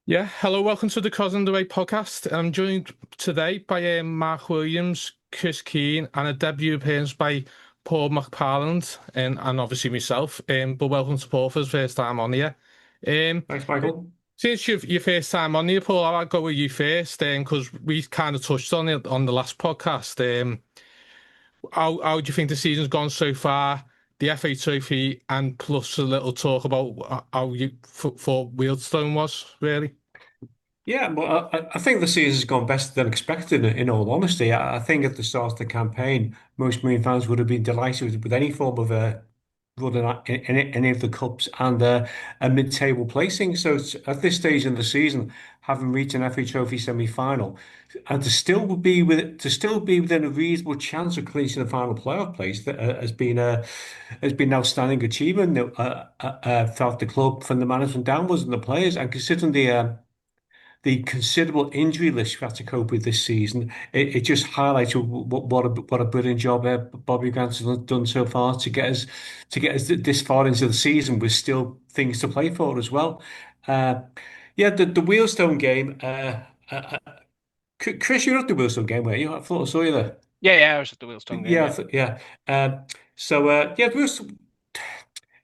Yeah, hello, welcome to the Cousin the Way podcast. I'm joined today by Mark Williams, Chris Kean, and a debut appearance by Paul Mcparland, and obviously myself. But welcome to Paul for his first time on here. Um, Thanks, Michael. since your first time on here, Paul, I'll go with you first, because we kind of touched on it on the last podcast. How do you think the season's gone so far? The FA Trophy, and plus a little talk about how you thought Wealdstone was, really. Yeah, well, I think the season's gone better than expected, in all honesty. I think at the start of the campaign, most Marine fans would have been delighted with any form of run in any of the cups and a mid-table placing. So at this stage in the season, having reached an FA Trophy semi-final, and to still be within a reasonable chance of clinching the final playoff place, that has been an outstanding achievement throughout the club, from the management downwards and the players. And considering the considerable injury list we had to cope with this season, it just highlights what a brilliant job Bobby Grant has done so far to get us this far into the season with still things to play for as well. Uh, yeah, the Wheelstone game. Chris, you were at the Wheelstone game, were you? I thought I saw you there. Yeah, I was at the Wilstone game, Yeah, yeah. yeah.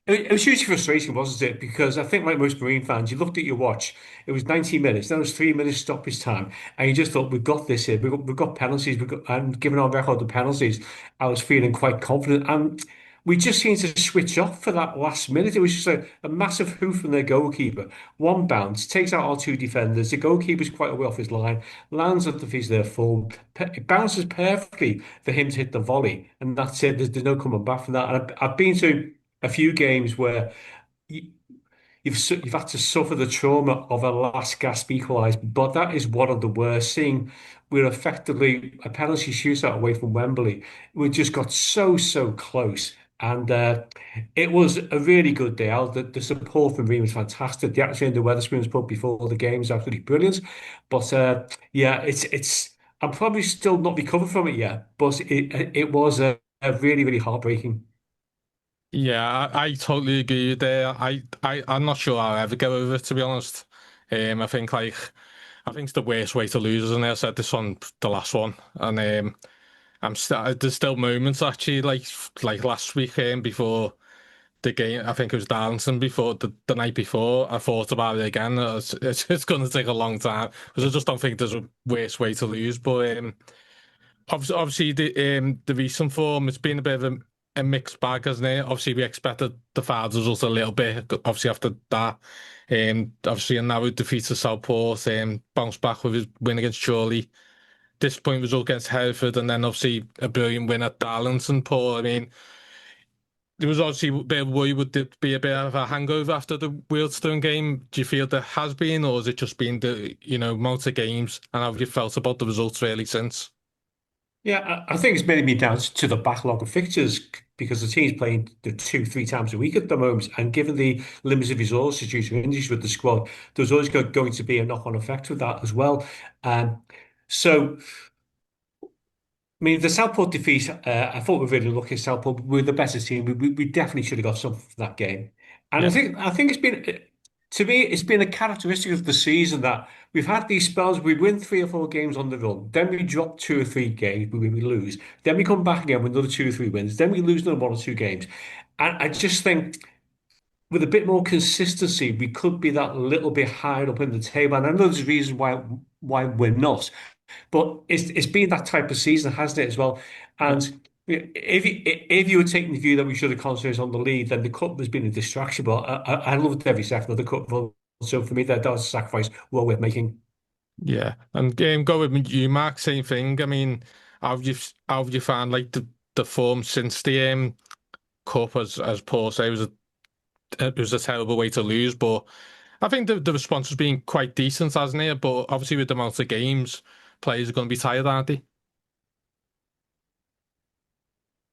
Yeah, it was hugely frustrating, wasn't it? Because I think, like most Marine fans, you looked at your watch. It was 90 minutes. Then it was 3 minutes stoppage time, and you just thought, "We've got this here. We've got penalties. And given our record of penalties, I was feeling quite confident." And we just seemed to switch off for that last minute. It was just a massive hoof from their goalkeeper. One bounce takes out our two defenders. The goalkeeper's quite a way off his line, lands at the feet of their full. It bounces perfectly for him to hit the volley, and that's it. There's no coming back from that. And I've been to a few games where you, you've had to suffer the trauma of a last gasp equaliser, but that is one of the worst. Seeing we're effectively a penalty shootout away from Wembley, we just got so close. And it was a really good day out. The support from Ream was fantastic. The atmosphere in the Wetherspoons pub before the game was absolutely brilliant. But yeah, it's I'm probably still not recovered from it yet, but it was a really heartbreaking. Yeah, I totally agree with there. I'm not sure I'll ever get over it, to be honest. I think I think it's the worst way to lose, isn't it? I said this on the last one, and I'm still there's still moments actually like last week before the game. I think it was Darlington before the night before. I thought about it again. It's going to take a long time because I just don't think there's a worse way to lose. But obviously, the recent form, it's been a bit of a mixed bag, hasn't it? Obviously, we expected the Father's result a little bit. Obviously, after that, obviously, and now we defeated Southport, bounced back with his win against Chorley. Disappointing result against Hereford, and then obviously a brilliant win at Darlington. Paul, I mean, there was obviously a bit of worry. Would it be a bit of a hangover after the Wealdstone game? Do you feel there has been, or has it just been the amount of games, and how have you felt about the results really since? Yeah, I think it's mainly been down to the backlog of fixtures because the team's playing the two, three times a week at the moment. And given the limited resources due to injuries with the squad, there's always going to be a knock-on effect with that as well. Um, so, I mean, the Southport defeat, I thought we were really lucky at Southport. We were the better team. We definitely should have got something from that game. And Yeah. I think it's been, to me, it's been a characteristic of the season that we've had these spells. We win 3 or 4 games on the run, then we drop 2 or 3 games, we lose. Then we come back again with another 2 or 3 wins. Then we lose another 1 or 2 games. And I just think with a bit more consistency, we could be that little bit higher up in the table. And I know there's reasons why we're not. But it's been that type of season, hasn't it, as well? Yeah. And if you were taking the view that we should have concentrated on the lead, then the cup has been a distraction. But I loved every second of the cup run. So for me, that was a sacrifice well worth making. Yeah, and go with you, Mark. Same thing. I mean, how have you found like the form since the cup? As Paul said, it was a terrible way to lose, but I think the response has been quite decent, hasn't it? But obviously, with the amount of games, players are going to be tired, aren't they?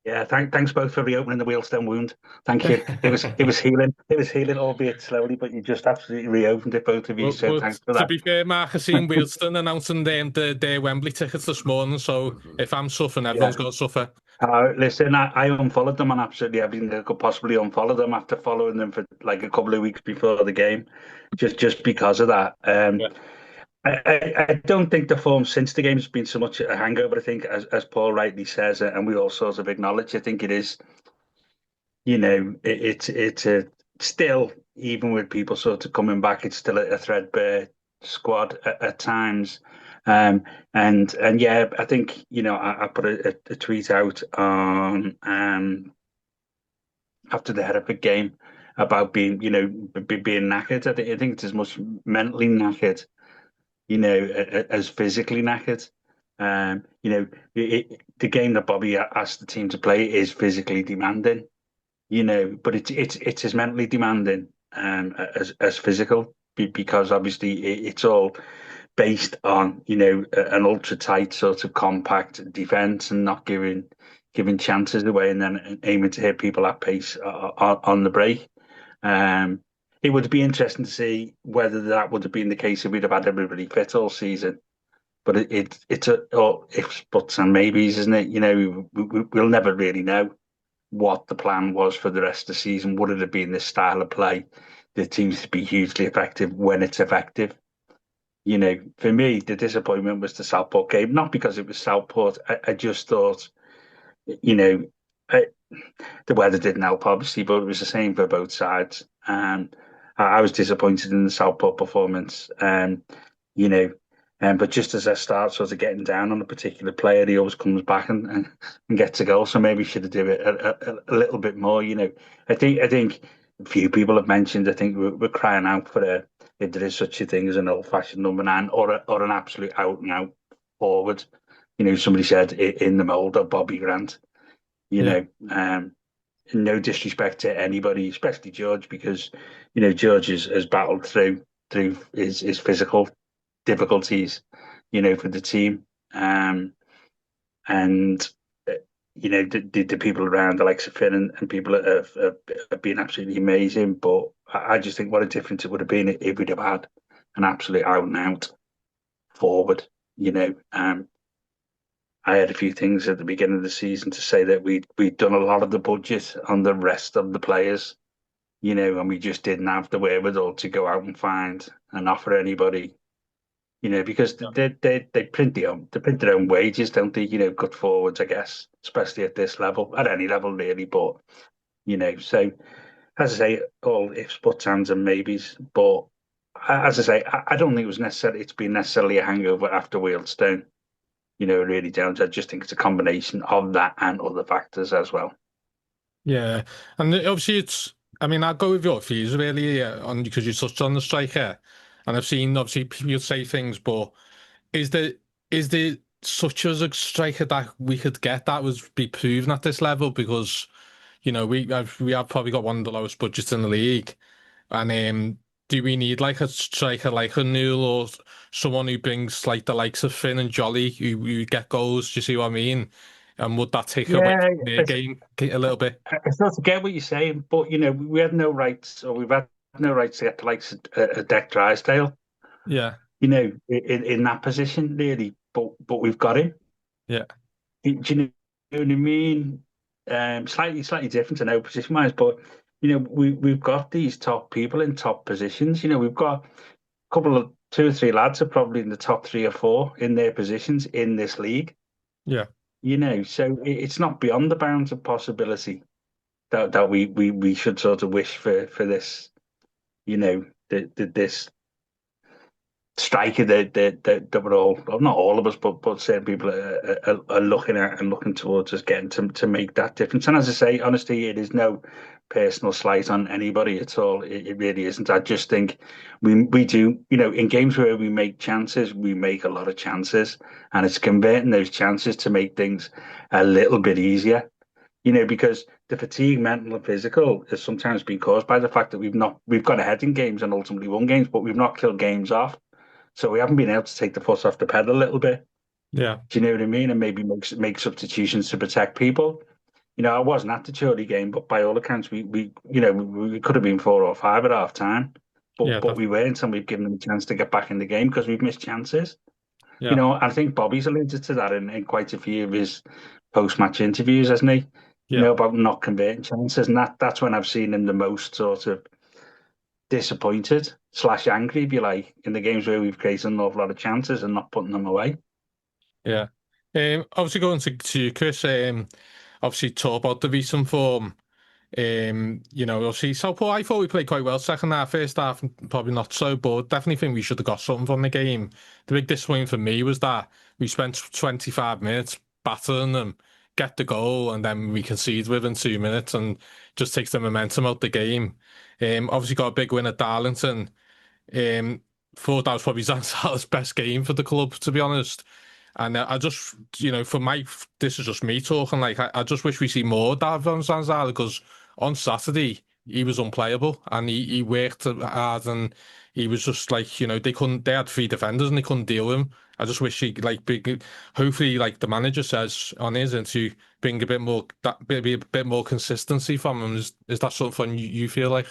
Yeah, thanks both for reopening the Wheelstone wound. Thank you. It was healing. It was healing, albeit slowly, but you just absolutely reopened it, both of you. So But thanks for to that. be fair, Mark, I seen Wealdstone announcing their Wembley tickets this morning. So if I'm suffering, Yeah. everyone's got to suffer. Listen, I unfollowed them on absolutely everything I could possibly unfollow them after following them for like a couple of weeks before the game, just because of that. Yeah. I don't think the form since the game has been so much a hangover. I think, as Paul rightly says, and we all sort of acknowledge, I think it is. It's a still, even with people sort of coming back, it's still a threadbare squad at times. And yeah, I think I put a tweet out on after the Hereford game about being being knackered. I think it's as much mentally knackered, as physically knackered. The game that Bobby asked the team to play is physically demanding, but it's as mentally demanding as physical because obviously it's all based on an ultra tight sort of compact defense and not giving chances away and then aiming to hit people at pace on the break. Um, it would be interesting to see whether that would have been the case if we'd have had everybody fit all season. But it's all ifs, buts, and maybes, isn't it? We'll never really know what the plan was for the rest of the season. Would it have been this style of play that seems to be hugely effective when it's effective? For me, the disappointment was the Southport game, not because it was Southport. I just thought, you know, I, the weather didn't help, obviously, but it was the same for both sides. I was disappointed in the Southport performance. You know, but just as I start sort of getting down on a particular player, he always comes back and gets a goal. So maybe should have do it a little bit more. I think a few people have mentioned. I think we're crying out for if there is such a thing as an old-fashioned number nine or an absolute out-and-out forward. Somebody said in the mould of Bobby Grant. You Yeah. know, um, no disrespect to anybody, especially George, because George has battled through his physical difficulties, for the team. And the people around, the likes of Finn and people have been absolutely amazing. But I just think what a difference it would have been if we'd have had an absolute out and out forward. I had a few things at the beginning of the season to say that we'd done a lot of the budget on the rest of the players, and we just didn't have the wherewithal to go out and find and offer anybody, because they print their own wages, don't they? Good forwards, I guess, especially at this level, at any level really. But so as I say, all ifs, buts, ands, and maybes. But as I say, I don't think it's been necessarily a hangover after Wealdstone. Really down to. I just think it's a combination of that and other factors as well. Yeah, and obviously I mean, I'll go with your views really on because you touched on the striker, and I've seen obviously people say things, but is there is there such as a striker that we could get that would be proven at this level? Because we have probably got one of the lowest budgets in the league, and do we need like a striker like a Newell or someone who brings like the likes of Finn and Jolly who get goals? Do you see what I mean? And would that take away Yeah, from their game a little bit? I sort of get what you're saying, but we had no rights, or we've had no rights to get the likes of a Deck Drysdale, Yeah, in that position really. But we've got him. yeah, Do you know what I mean? Slightly different to know position wise, but we've got these top people in top positions. We've got a couple of two or three lads are probably in the top three or four in their positions in this league. yeah, So it's not beyond the bounds of possibility that we should sort of wish for this, this striker that we're all, well, not all of us, but certain people are looking at and looking towards us getting to make that difference. And as I say, honestly, it is no personal slight on anybody at all. It really isn't. I just think we do, in games where we make chances, we make a lot of chances, and it's converting those chances to make things a little bit easier. Because the fatigue, mental and physical, has sometimes been caused by the fact that we've got ahead in games and ultimately won games, but we've not killed games off. So we haven't been able to take the foot off the pedal a little bit. yeah, Do you know what I mean? And maybe make substitutions to protect people. I wasn't at the Chorley game, but by all accounts, we could have been 4 or 5 at half time, yeah, but we weren't, and we've given them a chance to get back in the game because we've missed chances. You Yeah, know, I think Bobby's alluded to that in quite a few of his post-match interviews, hasn't he? You yeah. know, about not converting chances, and that's when I've seen him the most sort of disappointed slash angry, if you like, in the games where we've created an awful lot of chances and not putting them away. Yeah. Obviously going to Chris, obviously talk about the recent form. Obviously Southport, I thought we played quite well second half, first half probably not so, but definitely think we should have got something from the game. The big disappointment for me was that we spent 25 minutes battering them, get the goal, and then we concede within 2 minutes and just takes the momentum out the game. Obviously got a big win at Darlington. Um, Thought that was probably Zanzala's best game for the club, to be honest. And I just, this is just me talking. Like, I just wish we see more of that from Zanzala because on Saturday he was unplayable and he worked hard and he was just like, they had three defenders and they couldn't deal with him. I just wish he hopefully, like the manager says on his interview, bring a bit more, that maybe a bit more consistency from him. Is that something you feel like?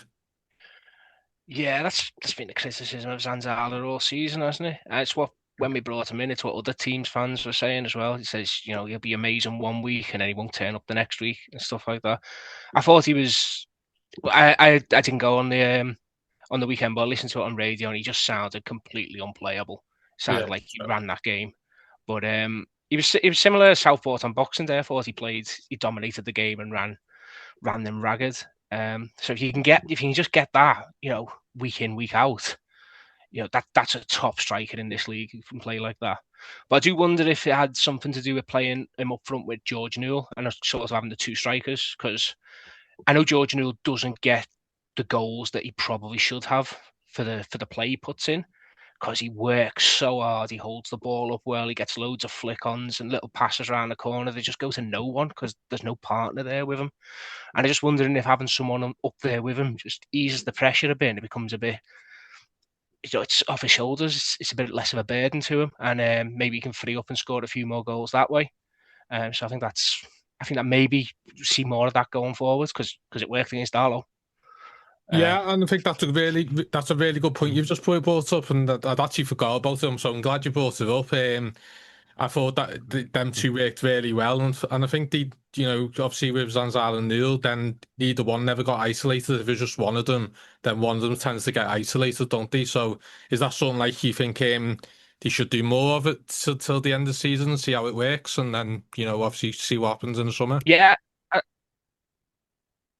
Yeah, that's been the criticism of Zanzala all season, hasn't it? It's what when we brought him in, it's what other teams' fans were saying as well. He says, he'll be amazing one week and then he won't turn up the next week and stuff like that. I thought he was. I didn't go on the weekend, but I listened to it on radio and he just sounded completely unplayable. Sounded like he ran that game, but he was similar to Southport on Boxing Day. I thought he dominated the game and ran them ragged. So if you can just get that, week in, week out, that's a top striker in this league who can play like that. But I do wonder if it had something to do with playing him up front with George Newell and sort of having the two strikers, because I know George Newell doesn't get the goals that he probably should have for the play he puts in, because he works so hard. He holds the ball up well. He gets loads of flick-ons and little passes around the corner. They just go to no one because there's no partner there with him. And I'm just wondering if having someone up there with him just eases the pressure a bit and it becomes a bit, it's off his shoulders. It's a bit less of a burden to him. And maybe he can free up and score a few more goals that way. So I think that maybe see more of that going forward because it worked against Darlow. Yeah, and I think that's a really good point you've just brought up, and I'd actually forgot about them, so I'm glad you brought it up. I thought that them two worked really well, and I think obviously with Zanzala and Neil, then neither one never got isolated. If it's just one of them, then one of them tends to get isolated, don't they? So is that something like you think they should do more of it till the end of the season and see how it works, and then obviously see what happens in the summer? Yeah,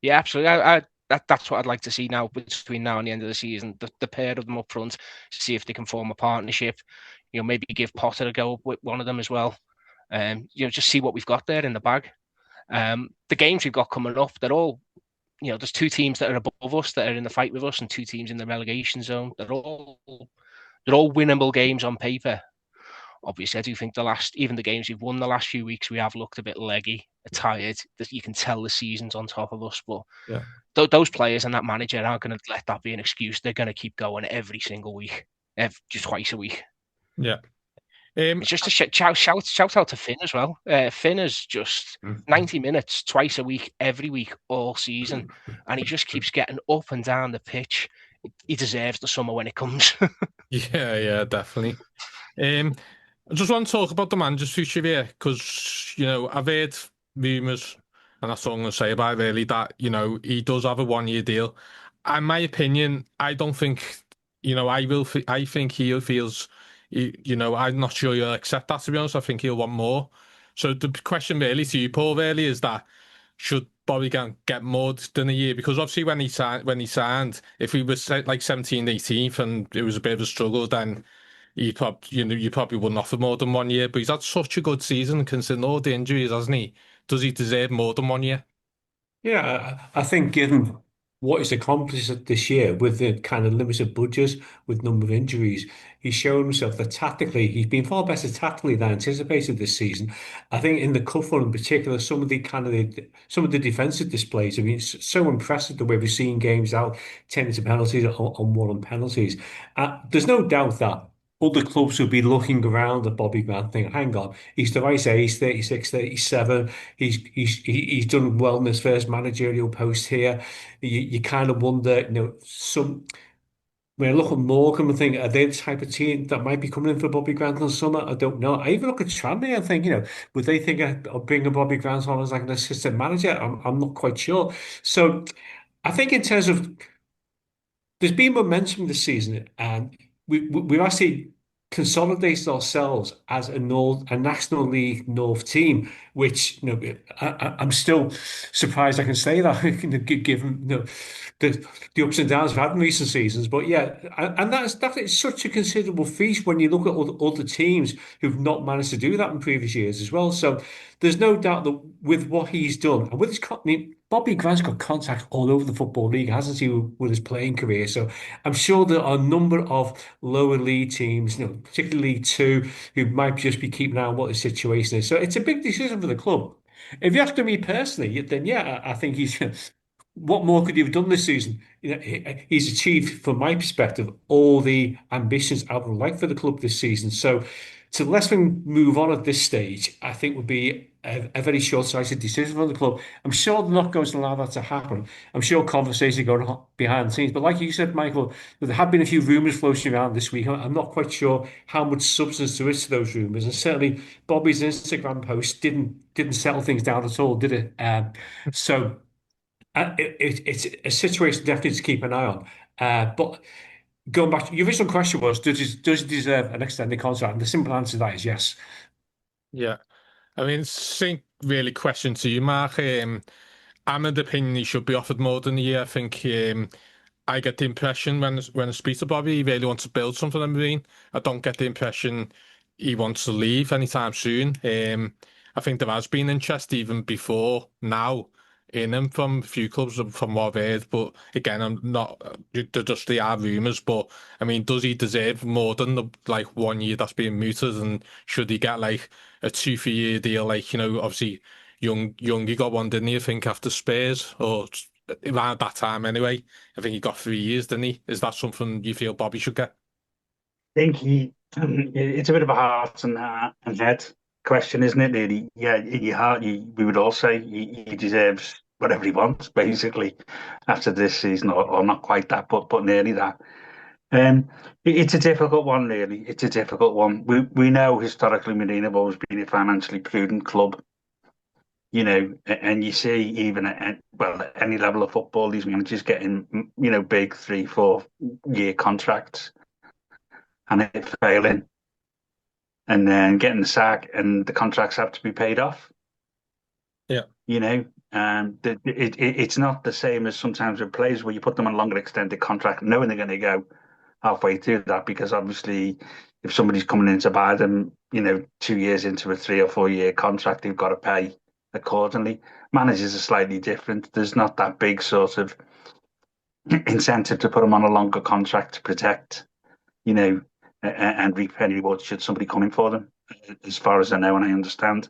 yeah, absolutely. That's what I'd like to see now between now and the end of the season. The pair of them up front, see if they can form a partnership. Maybe give Potter a go with one of them as well. Just see what we've got there in the bag. The games we've got coming up, they're all, there's two teams that are above us that are in the fight with us, and two teams in the relegation zone. They're all winnable games on paper. Obviously, I do think even the games we've won the last few weeks, we have looked a bit leggy, tired. You can tell the season's on top of us, but yeah. Those players and that manager aren't going to let that be an excuse. They're going to keep going every single week, just twice a week. Yeah. It's just a shout out to Finn as well. Finn is just 90 minutes twice a week, every week, all season, and he just keeps getting up and down the pitch. He deserves the summer when it comes. Yeah, definitely. I just want to talk about the manager's future here because I've heard rumours, and that's all I'm going to say about it, really, that he does have a 1 year deal. In my opinion, I don't think I think he feels. I'm not sure he'll accept that, to be honest. I think he'll want more. So the question really to you, Paul, really is that should Bobby get more than a year? Because obviously when he signed, if he was like 17th, 18th and it was a bit of a struggle, then you probably wouldn't offer more than 1 year. But he's had such a good season considering all the injuries, hasn't he? Does he deserve more than 1 year? Yeah, I think given what he's accomplished this year with the kind of limited budget, with number of injuries, he's shown himself that tactically he's been far better tactically than anticipated this season. I think in the cup run in particular, some of the defensive displays have been so impressive the way we've seen games out, 10 to penalties on one on penalties. There's no doubt that other clubs will be looking around at Bobby Grant thinking, hang on, he's the right age, 36, 37. He's done well in his first managerial post here. You kind of wonder, when I look at Morecambe and think, are they the type of team that might be coming in for Bobby Grant in the summer? I don't know. I even look at Tranmere and think, would they think of bringing Bobby Grant on as like an assistant manager? I'm not quite sure. So I think in terms of there's been momentum this season, and we've actually consolidated ourselves as a National League North team, which I'm still surprised I can say that given the ups and downs we've had in recent seasons. But yeah, and that is such a considerable feat when you look at other teams who've not managed to do that in previous years as well. So there's no doubt that with what he's done and with I mean, Bobby Grant's got contacts all over the Football League, hasn't he, with his playing career? So I'm sure there are a number of lower league teams, particularly League Two, who might just be keeping an eye on what the situation is. So it's a big decision for the club. If you ask me personally, then yeah, I think he's. What more could he have done this season? He's achieved, from my perspective, all the ambitions I would like for the club this season. So to let him move on at this stage, I think would be a very short-sighted decision from the club. I'm sure they're not going to allow that to happen. I'm sure conversations are going on behind the scenes. But like you said, Michael, there have been a few rumours floating around this week. I'm not quite sure how much substance there is to those rumours. And certainly Bobby's Instagram post didn't settle things down at all, did it? So it's a situation definitely to keep an eye on. But going back to your original question was, does he deserve an extended contract? And the simple answer to that is yes. Yeah. I mean, same really question to you, Mark. I'm of the opinion he should be offered more than a year. I think I get the impression when I speak to Bobby, he really wants to build something in Marine. I don't get the impression he wants to leave anytime soon. I think there has been interest even before now in him from a few clubs from what I've heard. But again, I'm not, they are rumours. But I mean, does he deserve more than the 1 year that's being mooted? And should he get like a 2-3 year deal? Obviously, Young, he got one, didn't he? I think after Spurs or around that time anyway. I think he got 3 years, didn't he? Is that something you feel Bobby should get? I think it's a bit of a heart and head question, isn't it? Really, yeah. In your heart, we would all say he deserves whatever he wants, basically, after this season, or not quite that, but nearly that. It's a difficult one, really. It's a difficult one. We know historically Marine have always been a financially prudent club, and you see even at any level of football, these managers getting big 3-4 year contracts and it failing, and then getting the sack, and the contracts have to be paid off. Yeah. It's not the same as sometimes with players where you put them on a longer extended contract, knowing they're going to go halfway through that, because obviously if somebody's coming in to buy them, 2 years into a 3 or 4 year contract, they've got to pay accordingly. Managers are slightly different. There's not that big sort of incentive to put them on a longer contract to protect, and reap any rewards should somebody come in for them, as far as I know and I understand.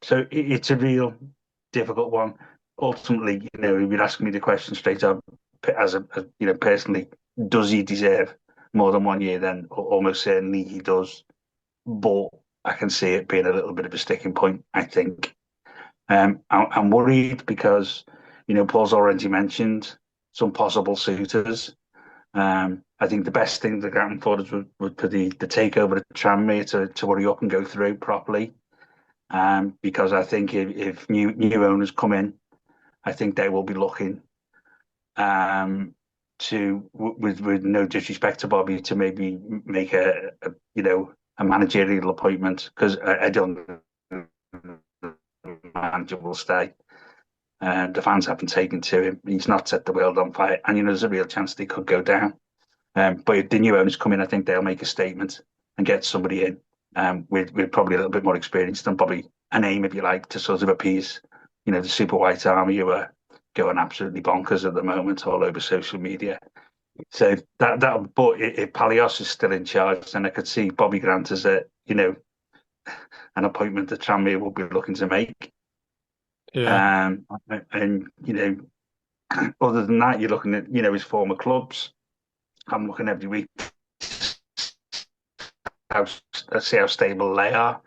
So it's a real difficult one. Ultimately, if you're asking me the question straight up, personally, does he deserve more than 1 year? Then almost certainly he does. But I can see it being a little bit of a sticking point, I think. I'm worried because, Paul's already mentioned some possible suitors. I think the best thing that happened for us would be the takeover of Tranmere to hurry up and go through properly. Because I think if new owners come in, I think they will be looking to, with no disrespect to Bobby, to maybe make a managerial appointment, because I don't know the manager will stay. The fans haven't taken to him. He's not set the world on fire, and there's a real chance they could go down. But if the new owners come in, I think they'll make a statement and get somebody in with probably a little bit more experience than probably a name, if you like, to sort of appease, the super white army who are going absolutely bonkers at the moment all over social media. So but if Palios is still in charge, then I could see Bobby Grant as an appointment that Tranmere will be looking to make. Yeah. And other than that, you're looking at his former clubs. I'm looking every week see how stable they are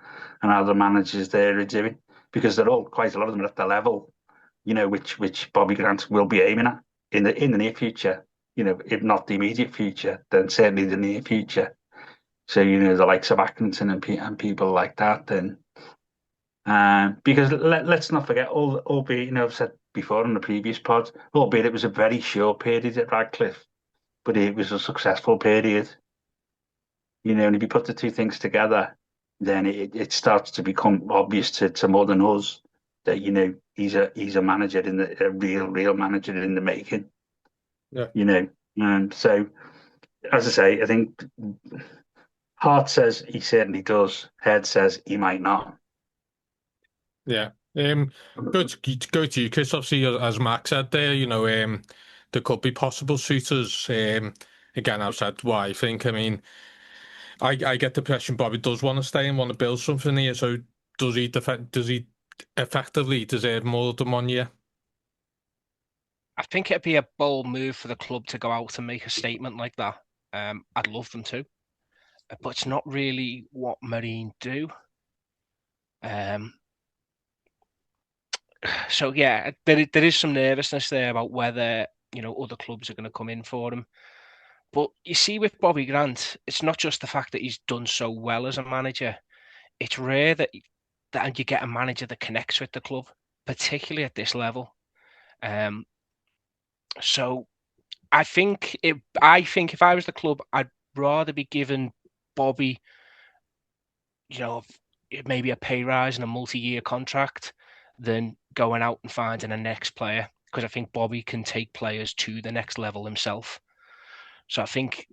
and how the managers there are doing, because they're all, quite a lot of them, are at the level which Bobby Grant will be aiming at in the near future. if not the immediate future, then certainly the near future. So, the likes of Accrington and people like that, then. Because let's not forget, albeit, I've said before in the previous pod, albeit it was a very short period at Radcliffe, but it was a successful period. And if you put the two things together, then it starts to become obvious to more than us that, he's a manager a real manager in the making. Yeah. So as I say, I think heart says he certainly does. Head says he might not. Yeah. Go to you, Chris. Obviously, as Mark said there, there could be possible suitors. Again, I've said what I think. I mean, I get the impression Bobby does want to stay and want to build something here. So does he effectively deserve more than 1 year? I think it'd be a bold move for the club to go out and make a statement like that. I'd love them to, but it's not really what Marine do. So yeah, there is some nervousness there about whether other clubs are going to come in for him. But you see, with Bobby Grant, it's not just the fact that he's done so well as a manager. It's rare that you get a manager that connects with the club, particularly at this level. So I think if I was the club, I'd rather be giving Bobby, maybe a pay rise and a multi-year contract than going out and finding a next player, because I think Bobby can take players to the next level himself. So I think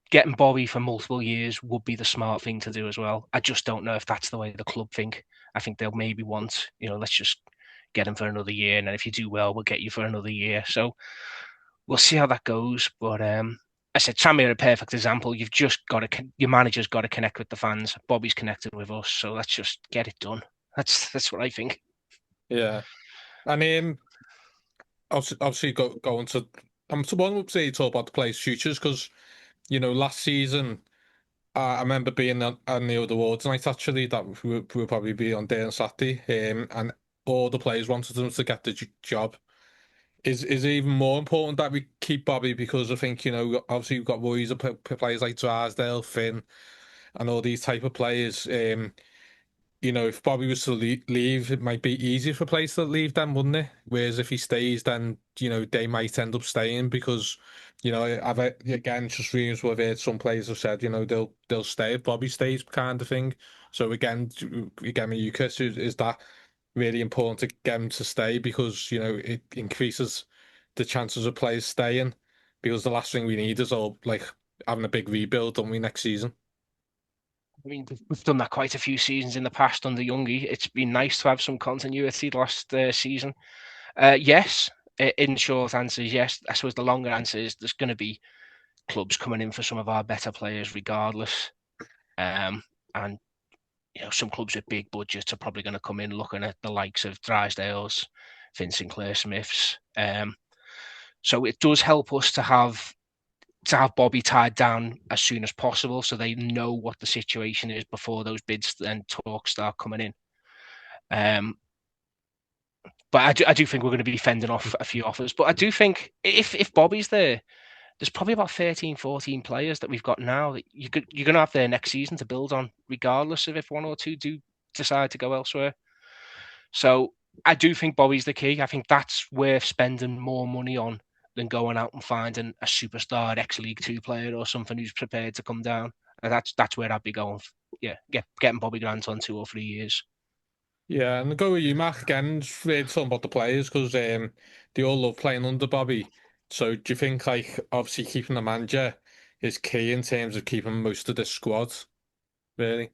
getting Bobby for multiple years would be the smart thing to do as well. I just don't know if that's the way the club think. I think they'll maybe want, let's just get him for another year, and then if you do well, we'll get you for another year. So we'll see how that goes. But I said, Tranmere are a perfect example. You've just got to, your manager's got to connect with the fans. Bobby's connected with us, so let's just get it done. That's what I think. Yeah, and obviously going to. One would say talk about the players' futures because last season I remember being on the other awards night actually that we would probably be on day on Saturday, and all the players wanted them to get the job. Is it even more important that we keep Bobby because I think obviously we've got worries of players like Drysdale, Finn, and all these type of players. If Bobby was to leave, it might be easier for players to leave then, wouldn't it? Whereas if he stays, then they might end up staying because I've again just reading what I've heard some players have said they'll stay if Bobby stays kind of thing. So again, you Chris, is that really important to get him to stay because it increases the chances of players staying because the last thing we need is all like having a big rebuild, don't we, next season? I mean, we've done that quite a few seasons in the past under Youngie. It's been nice to have some continuity last season. Yes, in short answer is yes. I suppose the longer answer is there's going to be clubs coming in for some of our better players regardless. And some clubs with big budgets are probably going to come in looking at the likes of Drysdale's, Finn Sinclair Smith's. So it does help us to have Bobby tied down as soon as possible so they know what the situation is before those bids and talks start coming in. But I do think we're going to be fending off a few offers. But I do think if Bobby's there's probably about 13, 14 players that we've got now that you're going to have there next season to build on, regardless of if one or two do decide to go elsewhere. So I do think Bobby's the key. I think that's worth spending more money on than going out and finding a superstar ex-League Two player or something who's prepared to come down. And that's where I'd be going. Yeah, getting Bobby Grant on 2 or 3 years. Yeah, and go with you, Mark, again, really talking about the players because they all love playing under Bobby. So do you think, like, obviously keeping the manager is key in terms of keeping most of the squad, really?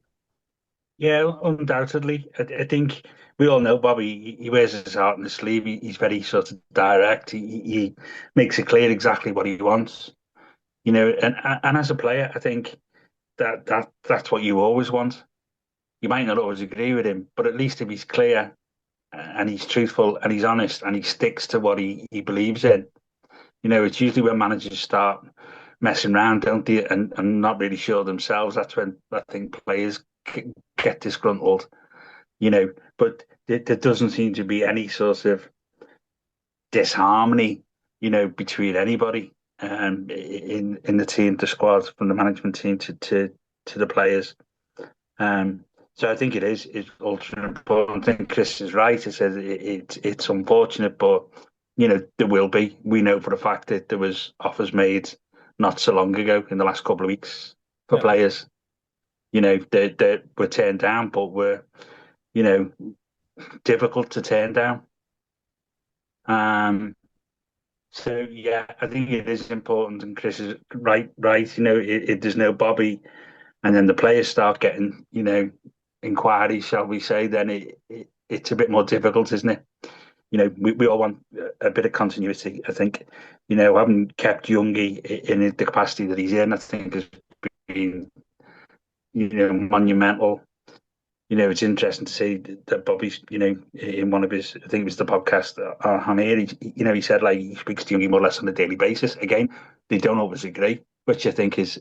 Yeah, undoubtedly. I think we all know Bobby. He wears his heart on his sleeve. He's very sort of direct. He makes it clear exactly what he wants. And as a player, I think that's what you always want. You might not always agree with him, but at least if he's clear and he's truthful and he's honest and he sticks to what he believes in, it's usually when managers start messing around, don't they, and not really sure themselves. That's when I think players get disgruntled, but there doesn't seem to be any sort of disharmony, between anybody. in the team, the squad, from the management team to the players. So I think it is ultra important. I think Chris is right. He says it's unfortunate, but there will be. We know for a fact that there was offers made not so long ago in the last couple of weeks for Yeah. players. That were turned down, but were difficult to turn down. So yeah, I think it is important, and Chris is right. If there's no Bobby, and then the players start getting inquiries, shall we say, then it's a bit more difficult, isn't it? We all want a bit of continuity. I think having kept Youngie in the capacity that he's in, I think has been monumental. It's interesting to see that Bobby's, in one of his, I think it was the podcast on here, he said like he speaks to Youngie more or less on a daily basis. Again, they don't always agree, which I think is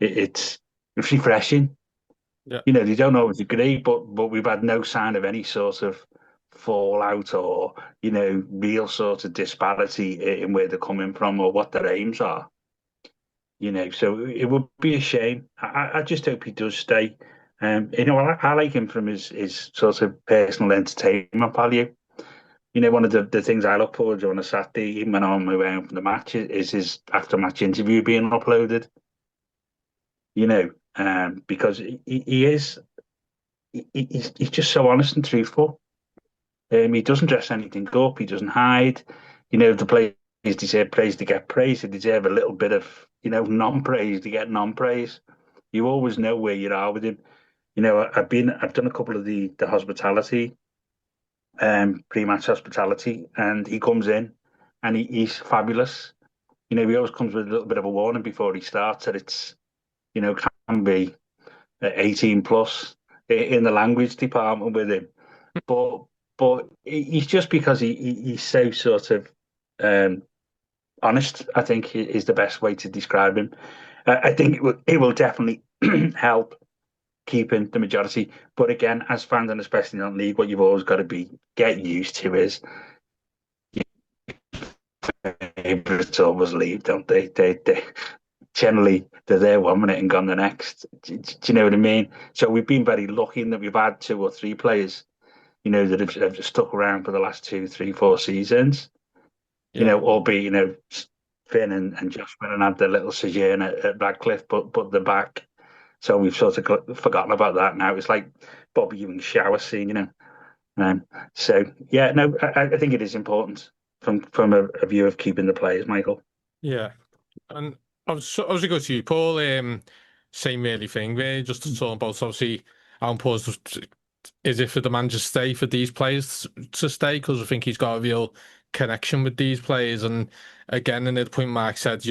it's refreshing. Yeah. They don't always agree, but we've had no sign of any sort of fallout or real sort of disparity in where they're coming from or what their aims are. So it would be a shame. I just hope he does stay. I like him from his sort of personal entertainment value. One of the things I look forward to on a Saturday, even when I'm on my way home from the match, is his after-match interview being uploaded. Because he's just so honest and truthful. He doesn't dress anything up. He doesn't hide. The players deserve praise to get praise. They deserve a little bit of non-praise to get non-praise. You always know where you are with him. I've done a couple of the hospitality, pre-match hospitality, and he comes in and he's fabulous. He always comes with a little bit of a warning before he starts that it's can be 18 plus in the language department with him, but he's just because he's so sort of honest. I think is the best way to describe him. I think it will definitely help keeping the majority. But again, as fans and especially in the league, what you've always got to get used to is favourites always leave, don't they? They generally they're there 1 minute and gone the next. Do you know what I mean? So we've been very lucky in that we've had 2 or 3 players, that have stuck around for the last 2, 3, 4 seasons. Yeah. Albeit Finn and Josh went and had their little sojourn at Radcliffe, but they're back. So we've sort of forgotten about that now. It's like Bobby Ewing's shower scene, So yeah, no, I think it is important from a view of keeping the players, Michael. Yeah, and I was going to go to you, Paul. Same really thing, really. Just to talk about obviously how important is it for the manager to stay for these players to stay, because I think he's got a real connection with these players. And again, in the point Mark said,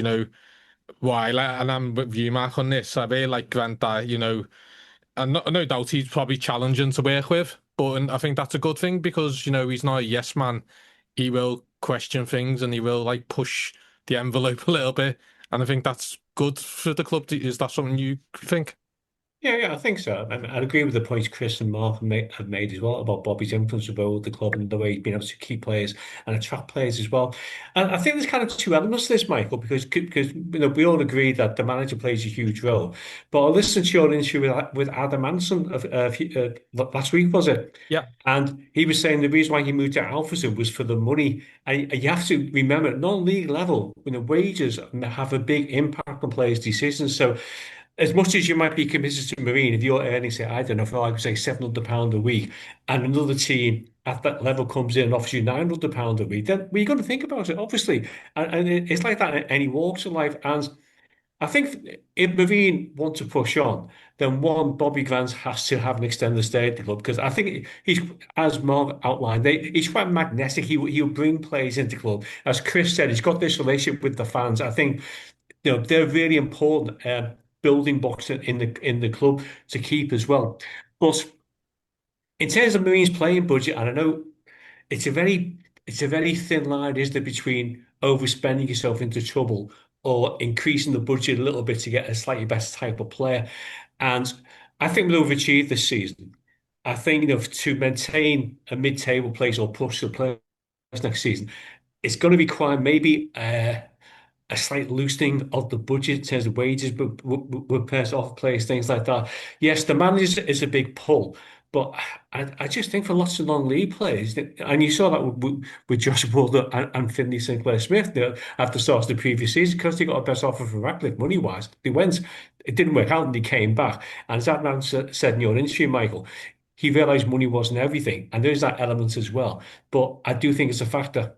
why, and I'm with you, Mark, on this. I really like Grant that, and no doubt he's probably challenging to work with, but I think that's a good thing because, he's not a yes man. He will question things and he will like push the envelope a little bit. And I think that's good for the club. Is that something you think? Yeah, I think so. And I agree with the points Chris and Mark have made as well about Bobby's influence over the club and the way he's been able to keep players and attract players as well. And I think there's kind of 2 elements to this, Michael, because we all agree that the manager plays a huge role. But I listened to your interview with Adam Anson last week, was it? Yeah. And he was saying the reason why he moved to Alpherson was for the money. And you have to remember, non-league level, wages have a big impact on players' decisions. So as much as you might be committed to Marine, if you're earning, say, I don't know, for like say £700 a week, and another team at that level comes in and offers you £900 a week, then we're going to think about it, obviously. And it's like that in any walks of life. And I think if Marine want to push on, then one, Bobby Grant has to have an extended stay at the club because I think he's, as Mark outlined, he's quite magnetic. He'll bring players into the club. As Chris said, he's got this relationship with the fans. I think they're really important building blocks in the club to keep as well. But in terms of Marine's playing budget, and I know it's a very thin line, isn't it, between overspending yourself into trouble or increasing the budget a little bit to get a slightly better type of player. And I think we'll overachieve this season. I think to maintain a mid-table place or push the players next season, it's going to require maybe a slight loosening of the budget in terms of wages with pairs off players, things like that. Yes, the manager is a big pull, but I just think for lots of non-league players, and you saw that with Josh Mulder and Finley Sinclair Smith at the start of the previous season, because they got a best offer from Ratcliffe money-wise. They went, it didn't work out, and they came back. And as that man said in your interview, Michael, he realised money wasn't everything, and there's that element as well. But I do think it's a factor.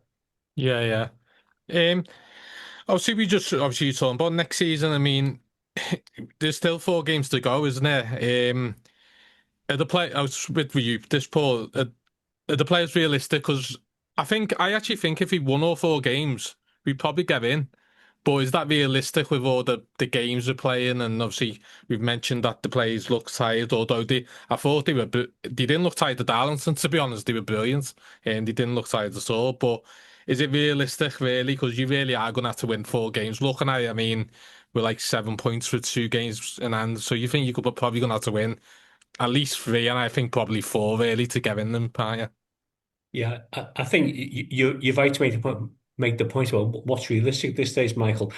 Yeah, yeah. Obviously, obviously you're talking about next season. I mean, there's still 4 games to go, isn't there? I was with you, this Paul. Are the players realistic? Because I actually think if he won all 4 games, we'd probably get in. But is that realistic with all the games we're playing? And obviously, we've mentioned that the players look tired. Although I thought they didn't look tired at Darlington. To be honest, they were brilliant, and they didn't look tired at all. But is it realistic, really? Because you really are going to have to win 4 games. Looking at it, I mean, we're like 7 points with 2 games in hand. So you think you could probably going to have to win at least 3, and I think probably 4 really to get in them, aren't you? Yeah, I think you're right to make the point about what's realistic at this stage, Michael.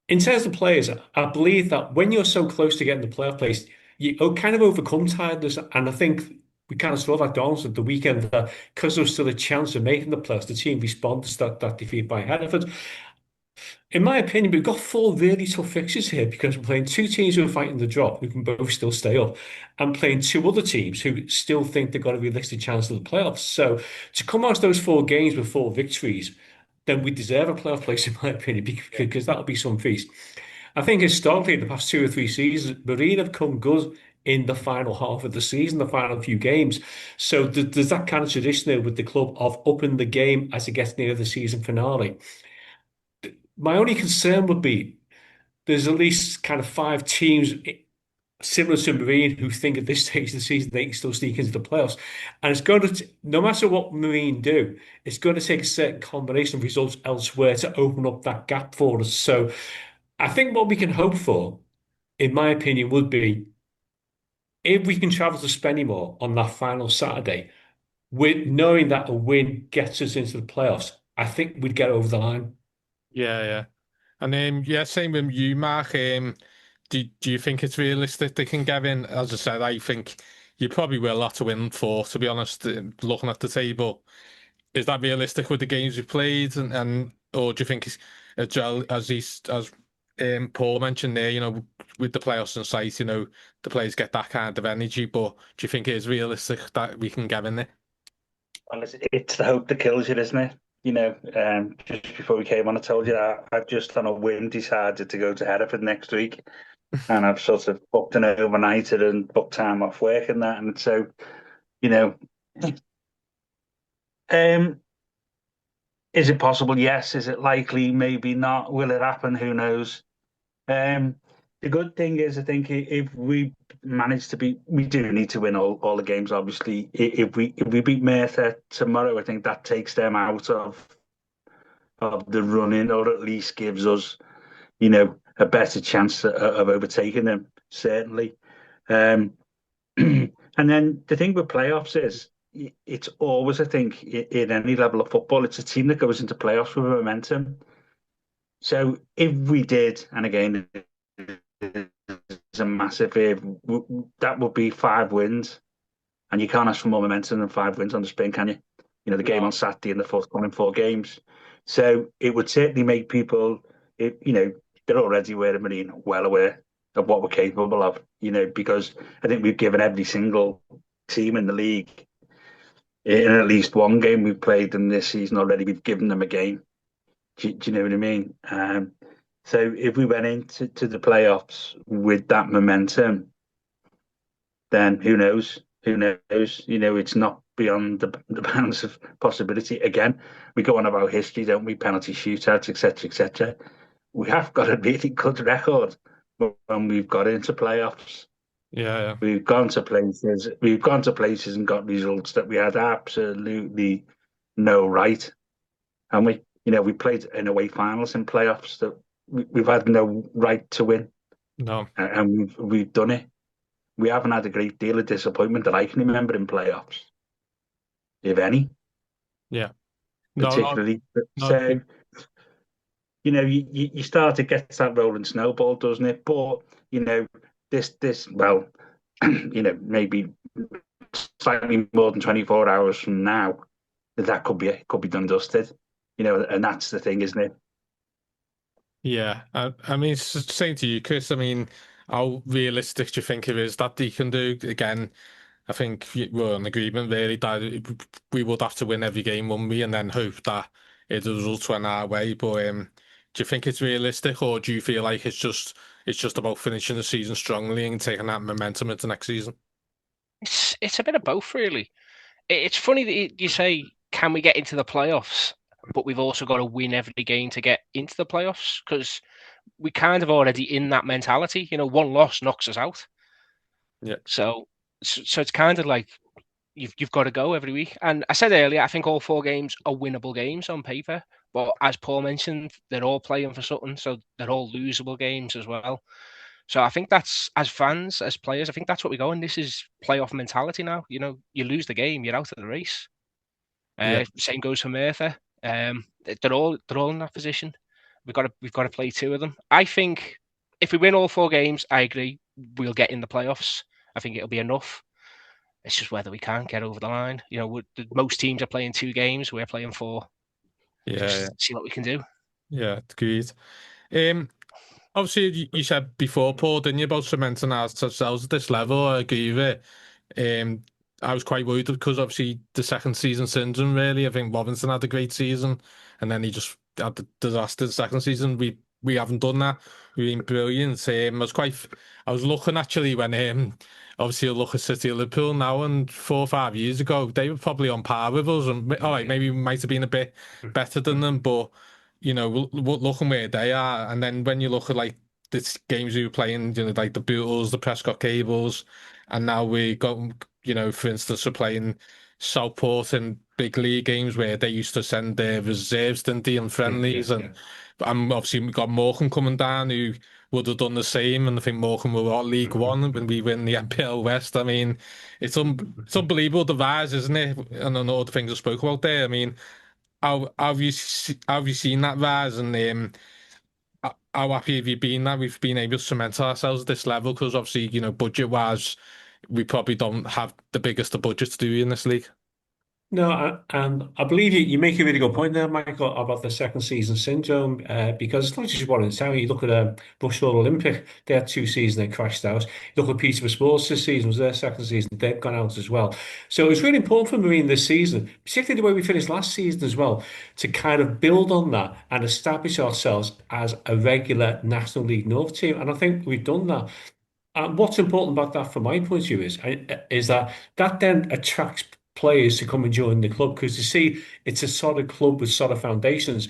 In terms of players, I believe that when you're so close to getting the playoff place, you kind of overcome tiredness. And I think we kind of saw that Donaldson at the weekend that because there was still a chance of making the playoffs, the team responded to that defeat by Hereford. In my opinion, we've got 4 really tough fixtures here because we're playing 2 teams who are fighting the drop, who can both still stay up, and playing 2 other teams who still think they've got a realistic chance of the playoffs. So to come out of those 4 games with 4 victories, then we deserve a playoff place, in my opinion, because that'll be some feast. I think historically, in the past 2 or 3 seasons, Marine have come good in the final half of the season, the final few games. So there's that kind of tradition there with the club of upping the game as it gets near the season finale. My only concern would be there's at least kind of 5 teams similar to Marine who think at this stage of the season they can still sneak into the playoffs. And it's going to, no matter what Marine do, it's going to take a certain combination of results elsewhere to open up that gap for us. So I think what we can hope for, in my opinion, would be if we can travel to Spennymoor on that final Saturday, with knowing that a win gets us into the playoffs, I think we'd get over the line. Yeah, yeah. And yeah, same with you, Mark. Do you think it's realistic they can get in? As I said, I think you probably will have to win 4, to be honest, looking at the table. Is that realistic with the games we've played? And or do you think as Paul mentioned there, with the playoffs in sight, the players get that kind of energy, but do you think it is realistic that we can get in there? Well, it's the hope that kills you, isn't it? Just before we came on, I told you that I've just on a whim decided to go to Hereford next week, and I've sort of booked an overnighter and booked time off work and that, and so, is it possible? Yes. Is it likely? Maybe not. Will it happen? Who knows? The good thing is, I think if we manage to we do need to win all the games. Obviously, if we beat Merthyr tomorrow, I think that takes them out of the running, or at least gives us, a better chance of overtaking them. Certainly. And then the thing with playoffs is, it's always, I think, in any level of football, it's a team that goes into playoffs with momentum. So if we did, and again, it's a massive if, that would be 5 wins, and you can't ask for more momentum than 5 wins on the spin, can you? The game on Saturday and the forthcoming 4 games. So it would certainly make people, they're already aware of Marine, well aware of what we're capable of, because I think we've given every single team in the league, in at least one game we've played them this season already, we've given them a game. Do you know what I mean? So if we went into the playoffs with that momentum, then who knows? Who knows? It's not beyond the bounds of possibility. Again, we go on about history, don't we? Penalty shootouts, etc., etc. We have got a really good record when we've got into playoffs. Yeah. We've gone to places and got results that we had absolutely no right. And we played in away finals and playoffs that we've had no right to win. No. And we've done it. We haven't had a great deal of disappointment that I can remember in playoffs, if any. Yeah. Particularly. No. So you start to get that rolling snowball, doesn't it? But this well, maybe slightly more than 24 hours from now, that could be done dusted. And that's the thing, isn't it? Yeah, I mean, saying to you, Chris, I mean, how realistic do you think it is that they can do? Again, I think we're in agreement really that we would have to win every game, wouldn't we? And then hope that the results went our way. But do you think it's realistic, or do you feel like it's just about finishing the season strongly and taking that momentum into next season? It's a bit of both, really. It's funny that you say, can we get into the playoffs? But we've also got to win every game to get into the playoffs, because we kind of already in that mentality. One loss knocks us out. Yeah. So it's kind of like you've got to go every week. And I said earlier, I think all 4 games are winnable games on paper. But as Paul mentioned, they're all playing for something, so they're all losable games as well. So I think that's, as fans, as players, I think that's what we go. And this is playoff mentality now. You lose the game, you're out of the race. Yeah. Same goes for Merthyr. They're all in that position. We've got to play 2 of them. I think if we win all 4 games, I agree, we'll get in the playoffs. I think it'll be enough. It's just whether we can get over the line. Most teams are playing 2 games. We're playing 4. Yeah. Just see what we can do. Yeah. Agreed. Obviously, you said before, Paul, didn't you, about cementing ourselves at this level? I agree with it. I was quite worried because obviously the second season syndrome, really. I think Robinson had a great season, and then he just had the disaster the second season. We haven't done that. We've been brilliant. I was looking actually when obviously you look at City of Liverpool now, and 4 or 5 years ago they were probably on par with us, and all right, maybe we might have been a bit better than them, but looking where they are, and then when you look at like the games we were playing, like the Beatles, the Prescott Cables, and now we got, for instance, we're playing Southport in big league games where they used to send their reserves, didn't they, and friendlies, and obviously we got Morecambe coming down who would have done the same, and I think Morecambe were at League One when we win the NPL West. I mean, it's unbelievable the rise, isn't it? And I know all the things I spoke about there. I mean, how have you seen that rise, and how happy have you been that we've been able to cement ourselves at this level? Because obviously, budget wise, we probably don't have the biggest of budgets to do in this league. No, and I believe you make a really good point there, Michael, about the second season syndrome, because it's not just one in town. You look at Bushwell Olympic, they had 2 seasons, they crashed out. You look at Peterborough Sports this season, was their second season, they've gone out as well. So it's really important for Marine this season, particularly the way we finished last season as well, to kind of build on that and establish ourselves as a regular National League North team. And I think we've done that. And what's important about that, from my point of view, is that then attracts players to come and join the club, because you see it's a solid club with solid foundations.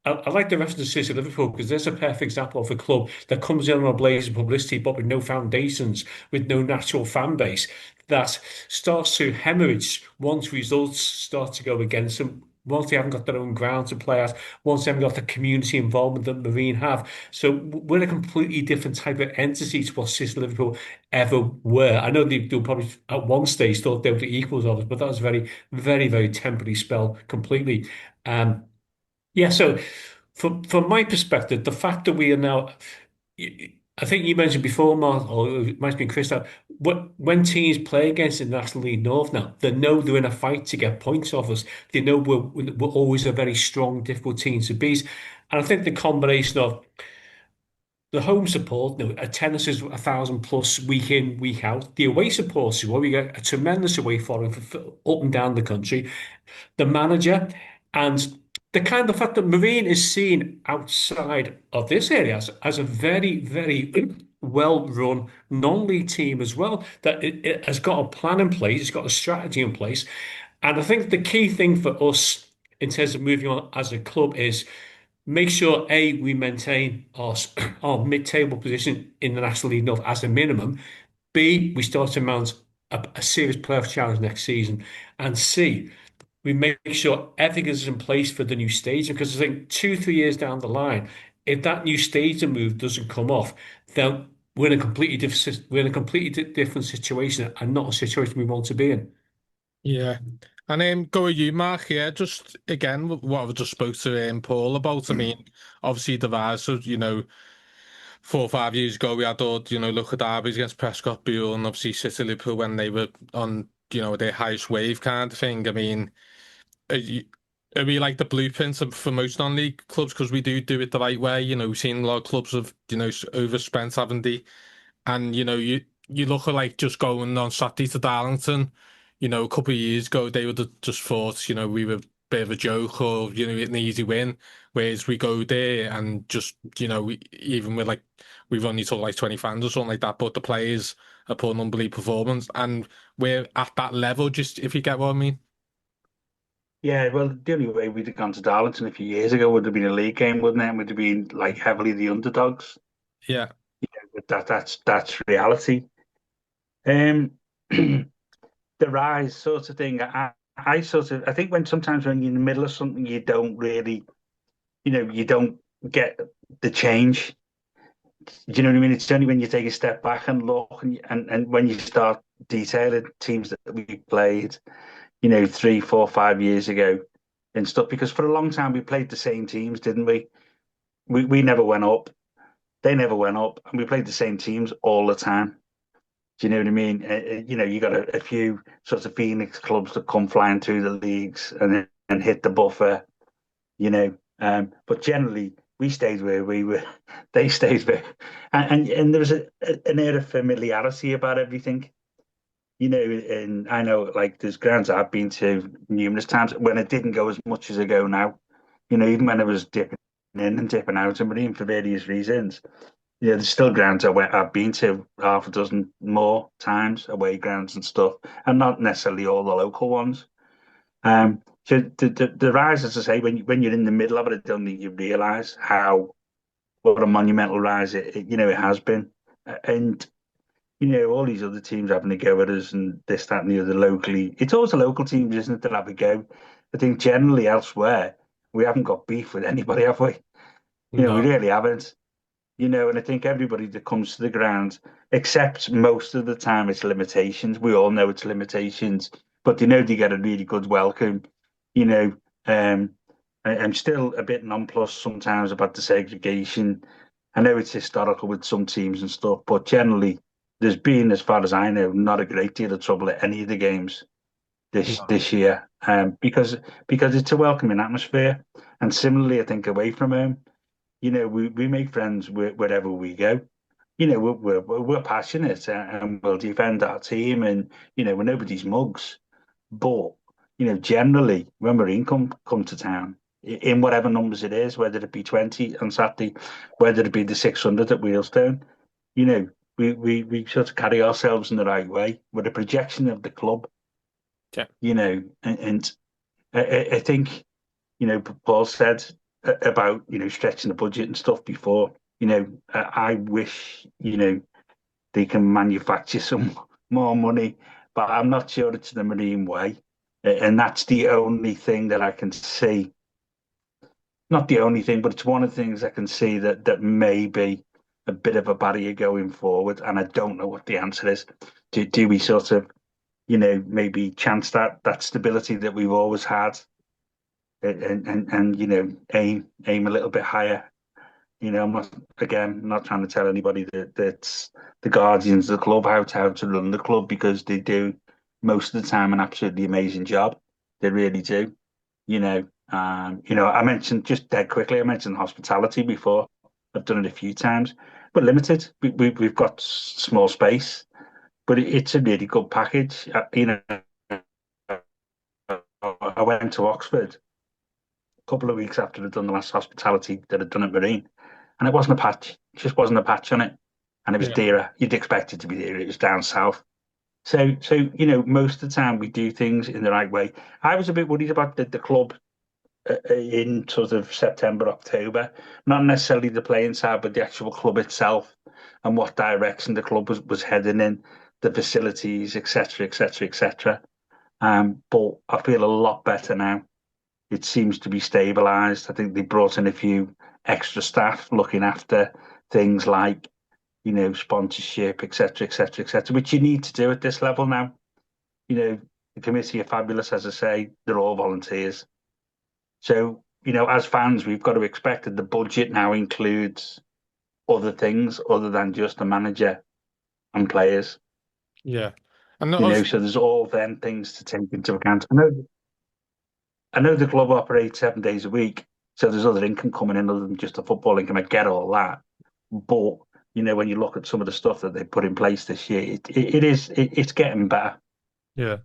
I like the reference to City Liverpool, because there's a perfect example of a club that comes in on a blaze of publicity, but with no foundations, with no natural fan base, that starts to hemorrhage once results start to go against them. Once they haven't got their own ground to play at, once they haven't got the community involvement that Marine have. So we're a completely different type of entity to what City Liverpool ever were. I know they probably at one stage thought they were the equals of us, but that was very, very, very temporary spell completely. Yeah, so from my perspective, the fact that we are now, I think you mentioned before, Mark, or it might have been Chris, that when teams play against the National League North now, they know they're in a fight to get points off us. They know we're always a very strong, difficult team to beat. And I think the combination of the home support, attendance is 1,000 plus week in, week out. The away support is where we get a tremendous away following up and down the country. The manager, and the fact that Marine is seen outside of this area as a very, very well-run non-league team as well, that it has got a plan in place, it's got a strategy in place. And I think the key thing for us in terms of moving on as a club is make sure, A, we maintain our mid-table position in the National League North as a minimum. B, we start to mount a serious playoff challenge next season. And C, we make sure everything is in place for the new stadium, because I think 2, 3 years down the line, if that new stadium move doesn't come off, then we're in a completely different situation, and not a situation we want to be in. Yeah. And go with you, Mark. Yeah, just again, what I've just spoke to Paul about. I mean, obviously the rise. So 4 or 5 years ago, we had all look at derbies against Prescott, Buell, and obviously City, Liverpool when they were on their highest wave kind of thing. I mean, are, you, are we like the blueprint for most non-league clubs because we do it the right way? We've seen a lot of clubs have overspent, haven't they? And you look at like just going on Saturday to Darlington, a couple of years ago they would have just thought, we were a bit of a joke or, an easy win. Whereas we go there and just, even with like we've only took like 20 fans or something like that, but the players are putting unbelievable performance and we're at that level, just if you get what I mean. Yeah, well, the only way we'd have gone to Darlington a few years ago would have been a league game, wouldn't it? And would have been like heavily the underdogs. Yeah. But that's reality. Um, the rise sort of thing. I think sometimes when you're in the middle of something, you don't really, you don't get the change. Do you know what I mean? It's only when you take a step back and look, and when you start detailing teams that we played, 3, 4, 5 years ago and stuff. Because for a long time we played the same teams, didn't we? We never went up. They never went up, and we played the same teams all the time. Do you know what I mean? You got a few sort of Phoenix clubs that come flying through the leagues and hit the buffer, but generally we stayed where we were. They stayed where, and there was an air of familiarity about everything. And I know like there's grounds I've been to numerous times when it didn't go as much as I go now. Even when I was dipping in and dipping out and Marine for various reasons. Yeah, there's still grounds I've been to half a dozen more times, away grounds and stuff, and not necessarily all the local ones. So the rise, as I say, when you're in the middle of it, I don't think you realise how what a monumental rise it has been, and all these other teams having a go at us and this, that, and the other locally. It's always the local teams, isn't it, that have a go. I think generally elsewhere we haven't got beef with anybody, have we? We No. really haven't. And I think everybody that comes to the ground accepts most of the time its limitations. We all know its limitations, but they know they get a really good welcome. You know, I'm still a bit nonplussed sometimes about the segregation. I know it's historical with some teams and stuff, but generally, there's been, as far as I know, not a great deal of trouble at any of the games this year, because it's a welcoming atmosphere. And similarly, I think away from home we make friends wherever we go. We're passionate and we'll defend our team, and we're nobody's mugs. But generally, when Marine come to town, in whatever numbers it is, whether it be 20 on Saturday, whether it be the 600 at Wheelstone, we sort of carry ourselves in the right way. We're a projection of the club. Yeah. And I think Paul said about stretching the budget and stuff before. I wish they can manufacture some more money, but I'm not sure it's the Marine way, and that's the only thing that I can see. Not the only thing, but it's one of the things I can see that may be a bit of a barrier going forward, and I don't know what the answer is. Do we sort of maybe chance that stability that we've always had? And aim a little bit higher. I'm not trying to tell anybody that's the guardians of the club how to run the club, because they do most of the time an absolutely amazing job. They really do. I mentioned just dead quickly. I mentioned hospitality before. I've done it a few times. We're limited. We've got small space, but it's a really good package. I went to Oxford couple of weeks after I'd done the last hospitality that I'd done at Marine, and it wasn't a patch. It just wasn't a patch on it, and it was dearer. You'd expect it to be dearer. It was down south. So most of the time we do things in the right way. I was a bit worried about the club in sort of September, October, not necessarily the playing side, but the actual club itself and what direction the club was heading in, the facilities, etc., etc., etc. But I feel a lot better now. It seems to be stabilized. I think they brought in a few extra staff looking after things like, sponsorship, etc., etc., etc., which you need to do at this level now. The committee are fabulous, as I say. They're all volunteers. So, as fans, we've got to expect that the budget now includes other things other than just the manager and players. Yeah. And So there's all them things to take into account. I know the club operates 7 days a week, so there's other income coming in other than just the football income. I get all that, but when you look at some of the stuff that they put in place this year, it's getting better. yeah.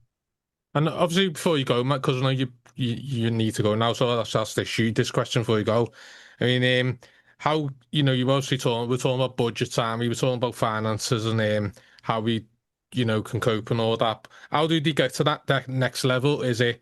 And obviously, before you go, Matt, because I know you need to go now, so let's ask this question before you go. I mean, how you've obviously we're talking about budget time, we were talking about finances and how we can cope and all that. How do they get to that next level? Is it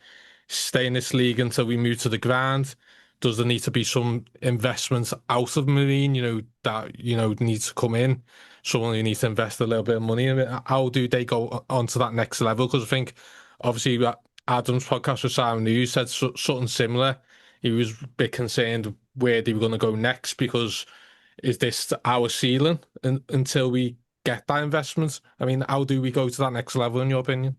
stay in this league until we move to the ground? Does there need to be some investments out of Marine? That needs to come in. Someone who needs to invest a little bit of money in it. How do they go on to that next level? Because I think, obviously, Adam's podcast with Simon News said something similar. He was a bit concerned where they were going to go next, because is this our ceiling until we get that investment? I mean, how do we go to that next level, in your opinion?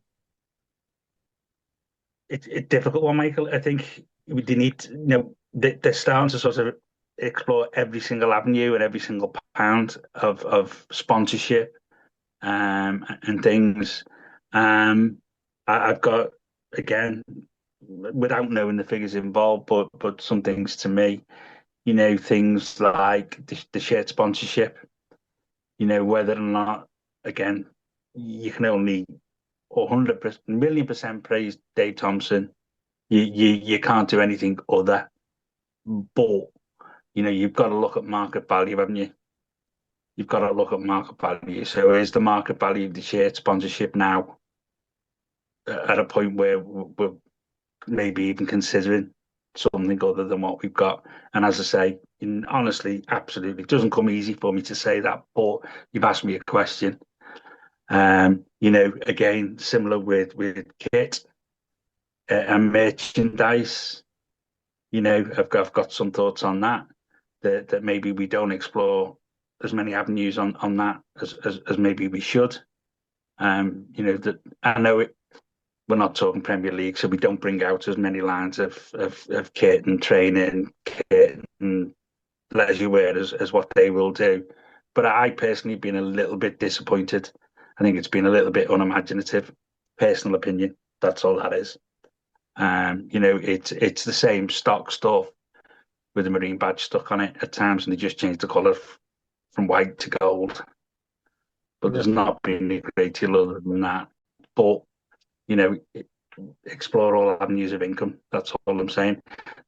It's a difficult one, Michael. I think they need to, they're starting to sort of explore every single avenue and every single pound of sponsorship and things. I've got, again, without knowing the figures involved, but some things to me, things like the shared sponsorship, whether or not, again, you can only 100%, million% praise Dave Thompson. You can't do anything other, but you've got to look at market value, haven't you? You've got to look at market value. So is the market value of the shared sponsorship now at a point where we're maybe even considering something other than what we've got? And as I say, honestly, absolutely, it doesn't come easy for me to say that, but you've asked me a question. Again, similar with kit and merchandise. I've got some thoughts on that maybe we don't explore as many avenues on that as maybe we should. That I know it. We're not talking Premier League, so we don't bring out as many lines of kit and training, kit and leisure wear as what they will do. But I personally have been a little bit disappointed. I think it's been a little bit unimaginative. Personal opinion. That's all that is. It's the same stock stuff with the Marine badge stuck on it at times, and they just changed the colour from white to gold. But there's not been a great deal other than that. But explore all avenues of income. That's all I'm saying.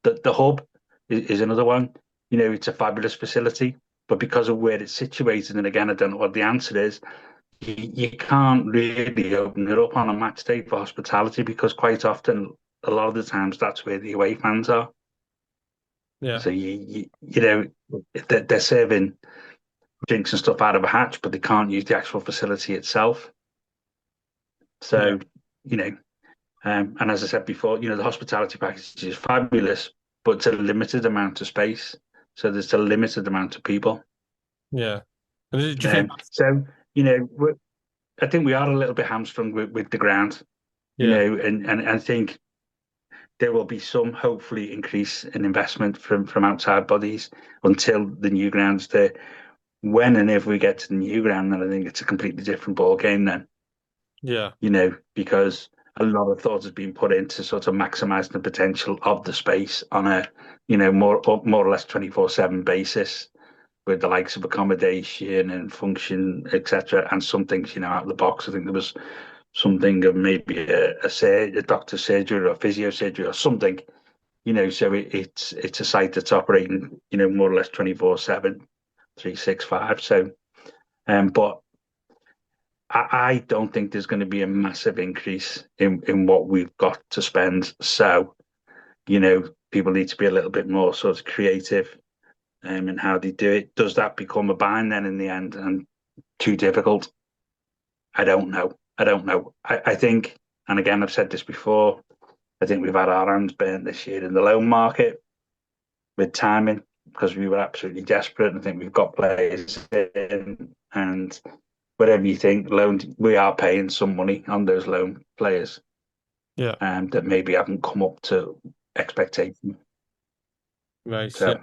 The hub is another one. It's a fabulous facility, but because of where it's situated, and again, I don't know what the answer is, you can't really open it up on a match day for hospitality, because quite often, a lot of the times, that's where the away fans are. Yeah. So they're serving drinks and stuff out of a hatch, but they can't use the actual facility itself. So and as I said before, the hospitality package is fabulous, but it's a limited amount of space. So there's a limited amount of people. Yeah. And do you think? So I think we are a little bit hamstrung with the ground. And I think there will be some, hopefully, increase in investment from outside bodies until the new ground's there. When and if we get to the new ground, then I think it's a completely different ball game then. Yeah. Because a lot of thought has been put into sort of maximising the potential of the space on a, more or less 24/7 basis, with the likes of accommodation and function, etc., and some things, out of the box. I think there was something of maybe a doctor's surgery or physio surgery or something, so it's a site that's operating, more or less 24/7, 365. So, but I don't think there's going to be a massive increase in what we've got to spend. So, people need to be a little bit more sort of creative in how they do it. Does that become a bind then in the end and too difficult? I don't know. I think, and again, I've said this before, I think we've had our hands burnt this year in the loan market with timing, because we were absolutely desperate. I think we've got players in, and whatever you think, we are paying some money on those loan players. Yeah. that maybe haven't come up to expectation. Right. So. Yeah.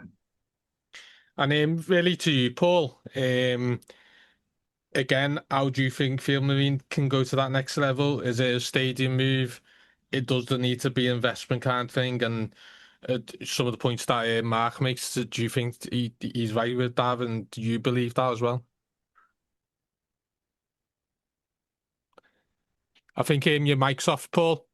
And really to you, Paul. Again, how do you think Field Marine can go to that next level? Is it a stadium move? It doesn't need to be investment kind of thing. And some of the points that Mark makes, do you think he's right with that? And do you believe that as well? I think your mic's off, Paul.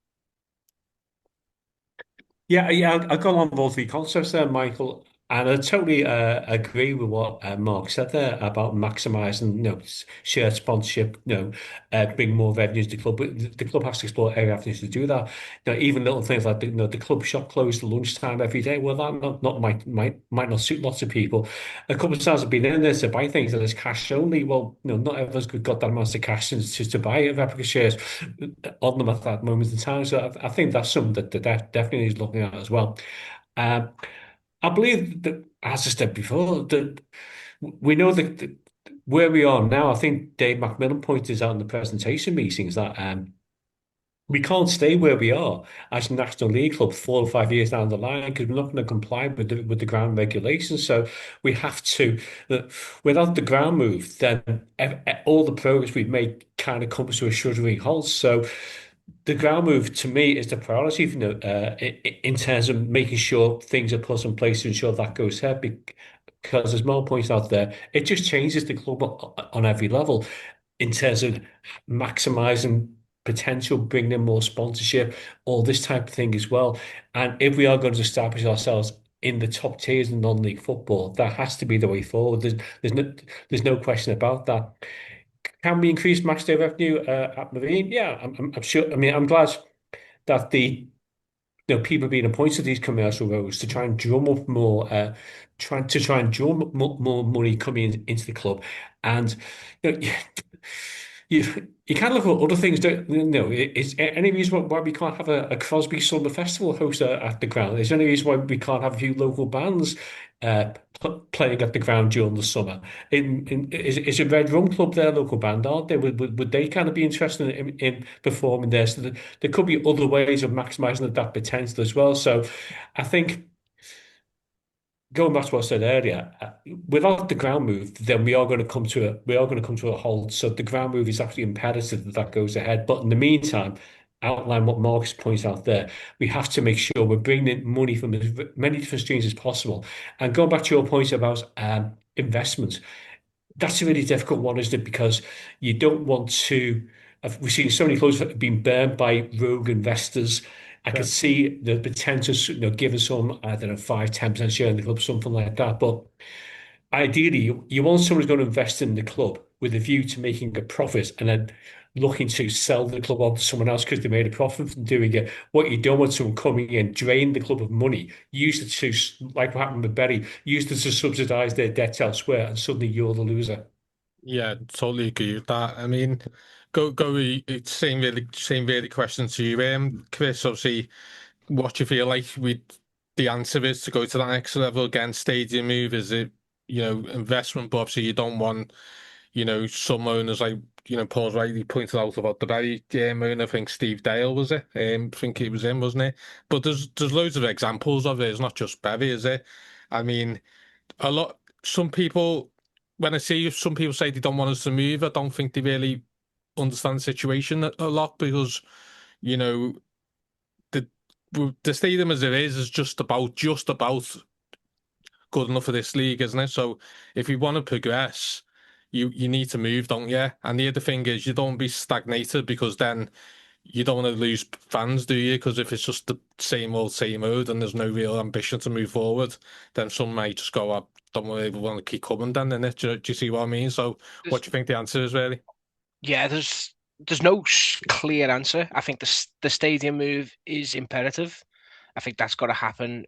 Yeah, I got on both the concepts there, Michael, and I totally agree with what Mark said there about maximising, shared sponsorship, bring more revenue to the club. But the club has to explore every avenue to do that. Even little things like the club shop closed at lunchtime every day. Well, that not might not suit lots of people. A couple of times I've been in there to buy things and it's cash only. Well, not everyone's got that amount of cash to buy replica shares on them at that moment in time. So I think that's something that definitely is looking at as well. Um, I believe that, as I said before, that we know that where we are now. I think Dave McMillan pointed out in the presentation meetings that we can't stay where we are as a National League club 4 or 5 years down the line because we're not going to comply with the ground regulations. So we have to, without the ground move, then all the progress we've made kind of comes to a shuddering halt. So the ground move to me is the priority, in terms of making sure things are put in place to ensure that goes ahead. Because as Mo points out there, it just changes the club on every level in terms of maximizing potential, bringing in more sponsorship, all this type of thing as well. And if we are going to establish ourselves in the top tiers of non-league football, that has to be the way forward. There's no question about that. Can we increase match day revenue at Marine? Yeah, I'm sure. I mean, I'm glad that the people being appointed to these commercial roles to try and drum up more, try and drum up more money coming into the club, and you know, you can look at other things. Don't you know? Is any reason why we can't have a Crosby Summer Festival hosted at the ground? Is there any reason why we can't have a few local bands playing at the ground during the summer? Is a Red Rum Club their local band, aren't they? Would they kind of be interested in performing there? So there could be other ways of maximising that potential as well. So I think going back to what I said earlier, without the ground move, then we are going to come to a halt. So the ground move is actually imperative that goes ahead. But in the meantime, outline what Marcus points out there. We have to make sure we're bringing in money from as many different streams as possible. And going back to your point about investment, that's a really difficult one, isn't it? Because you don't want to. We've seen so many clubs that have been burned by rogue investors. I Yeah. could see the potential, giving some, I don't know, 5-10% share in the club, something like that. But ideally, you want someone who's going to invest in the club with a view to making a profit and then looking to sell the club on to someone else because they made a profit from doing it. What you don't want someone coming in, drain the club of money, use it to, like what happened with Berry, use it to subsidise their debts elsewhere, and suddenly you're the loser. Yeah, totally agree with that. I mean, it's same really question to you, Chris. Obviously, what do you feel like the answer is to go to that next level again? Stadium move, is it, investment? But obviously you don't want, some owners like, Paul's rightly pointed out about the Barry owner. I think Steve Dale was it. I think he was in, wasn't it? But there's loads of examples of it. It's not just Barry, is it? I mean, some people, when I see some people say they don't want us to move, I don't think they really understand the situation a lot, because, you know, the the stadium as it is just about good enough for this league, isn't it? So if you want to progress, you need to move, don't you? And the other thing is, you don't be stagnated, because then you don't want to lose fans, do you? Because if it's just the same old, and there's no real ambition to move forward, then some might just go up. Don't really want to keep coming, then, innit? Do you see what I mean? So, what do you think the answer is, really? Yeah, there's no clear answer. I think the stadium move is imperative. I think that's got to happen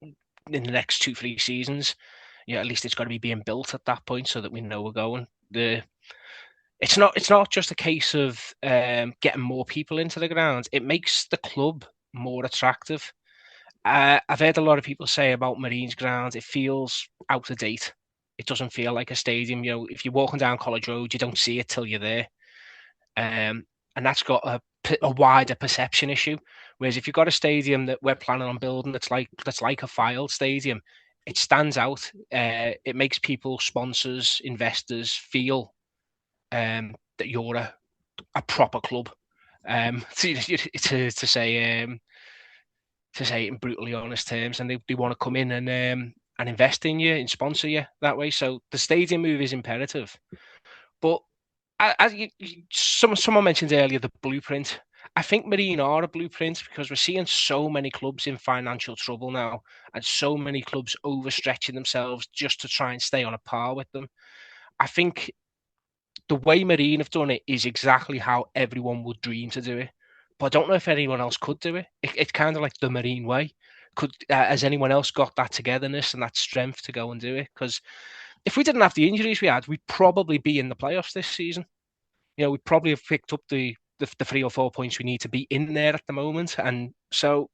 in the next 2-3 seasons. Yeah, at least it's got to be being built at that point so that we know we're going. It's not just a case of getting more people into the ground. It makes the club more attractive. I've heard a lot of people say about Marine's ground, it feels out of date. It doesn't feel like a stadium. If you're walking down College Road, you don't see it till you're there. And that's got a wider perception issue. Whereas if you've got a stadium that we're planning on building that's like a Fylde stadium, it stands out. It makes people, sponsors, investors feel that you're a proper club. To say it in brutally honest terms, and they want to come in and invest in you and sponsor you that way. So the stadium move is imperative. But as someone mentioned earlier, the blueprint. I think Marine are a blueprint because we're seeing so many clubs in financial trouble now, and so many clubs overstretching themselves just to try and stay on a par with them. I think the way Marine have done it is exactly how everyone would dream to do it. But I don't know if anyone else could do it. It's kind of like the Marine way. Has anyone else got that togetherness and that strength to go and do it? Because if we didn't have the injuries we had, we'd probably be in the playoffs this season. We'd probably have picked up the 3 or 4 points we need to be in there at the moment. And so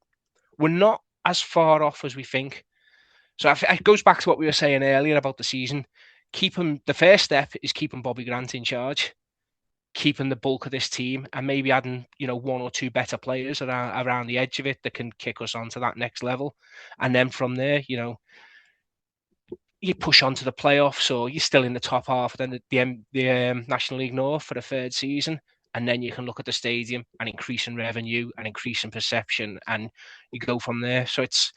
we're not as far off as we think. So it goes back to what we were saying earlier about the season. The first step is keeping Bobby Grant in charge, keeping the bulk of this team, and maybe adding, 1 or 2 better players around the edge of it that can kick us on to that next level. And then from there, you push on to the playoffs, or you're still in the top half of the National League North for the 3rd season. And then you can look at the stadium and increasing revenue and increasing perception, and you go from there. So it's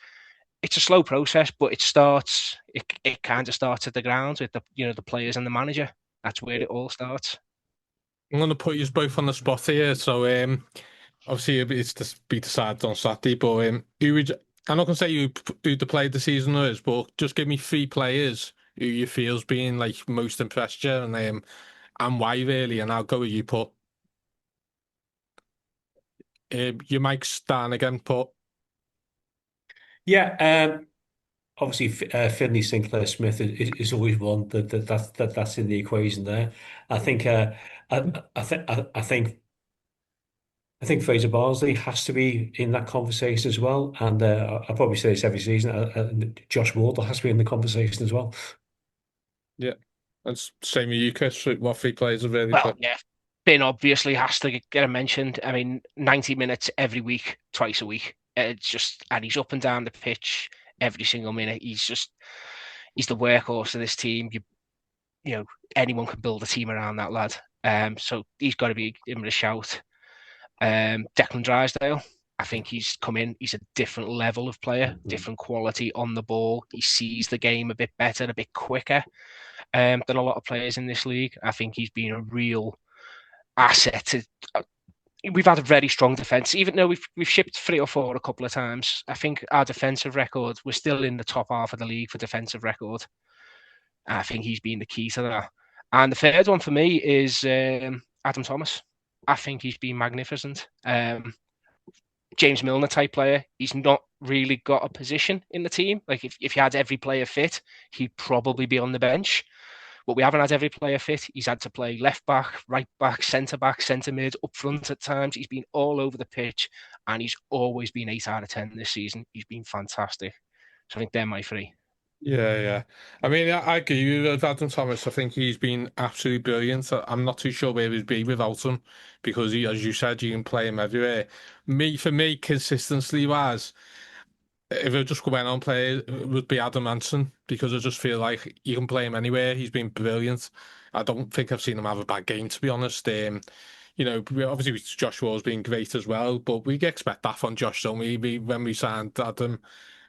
a slow process, but it kind of starts at the ground with the players and the manager. That's where it all starts. I'm going to put you both on the spot here. So obviously it's to be decided on Saturday, but I'm not going to say who the player of the season is, but just give me 3 players who you feel's been like most impressed you, and why really, and I'll go with you, Put. Your mic's starting again, Put. Yeah, obviously Finley Sinclair Smith is always one that's in the equation there. I think I think Fraser Barnsley has to be in that conversation as well, and I probably say this every season. Josh Wardle has to be in the conversation as well. Yeah, that's same with you, Chris. What 3 players have really Well, yeah, Finn obviously has to get mentioned. I mean, 90 minutes every week, twice a week. It's just, and he's up and down the pitch every single minute. He's the workhorse of this team. Anyone can build a team around that lad. So he's got to be in a shout. Declan Drysdale, I think he's come in. He's a different level of player, different quality on the ball. He sees the game a bit better, a bit quicker than a lot of players in this league. I think he's been a real asset. We've had a very strong defence, even though we've shipped 3 or 4 a couple of times. I think our defensive record, we're still in the top half of the league for defensive record. I think he's been the key to that. And the third one for me is Adam Thomas. I think he's been magnificent. James Milner type player. He's not really got a position in the team. Like if you had every player fit, he'd probably be on the bench. But we haven't had every player fit. He's had to play left back, right back, centre mid, up front at times. He's been all over the pitch, and he's always been 8 out of 10 this season. He's been fantastic. So I think they're my 3. Yeah. I mean, I agree with Adam Thomas. I think he's been absolutely brilliant. I'm not too sure where he'd be without him, because as you said, you can play him everywhere. For me, consistency wise, if I just go on play, it would be Adam Anson, because I just feel like you can play him anywhere. He's been brilliant. I don't think I've seen him have a bad game, to be honest. Obviously Josh Wall's been great as well, but we expect that from Josh, don't we? When we signed Adam,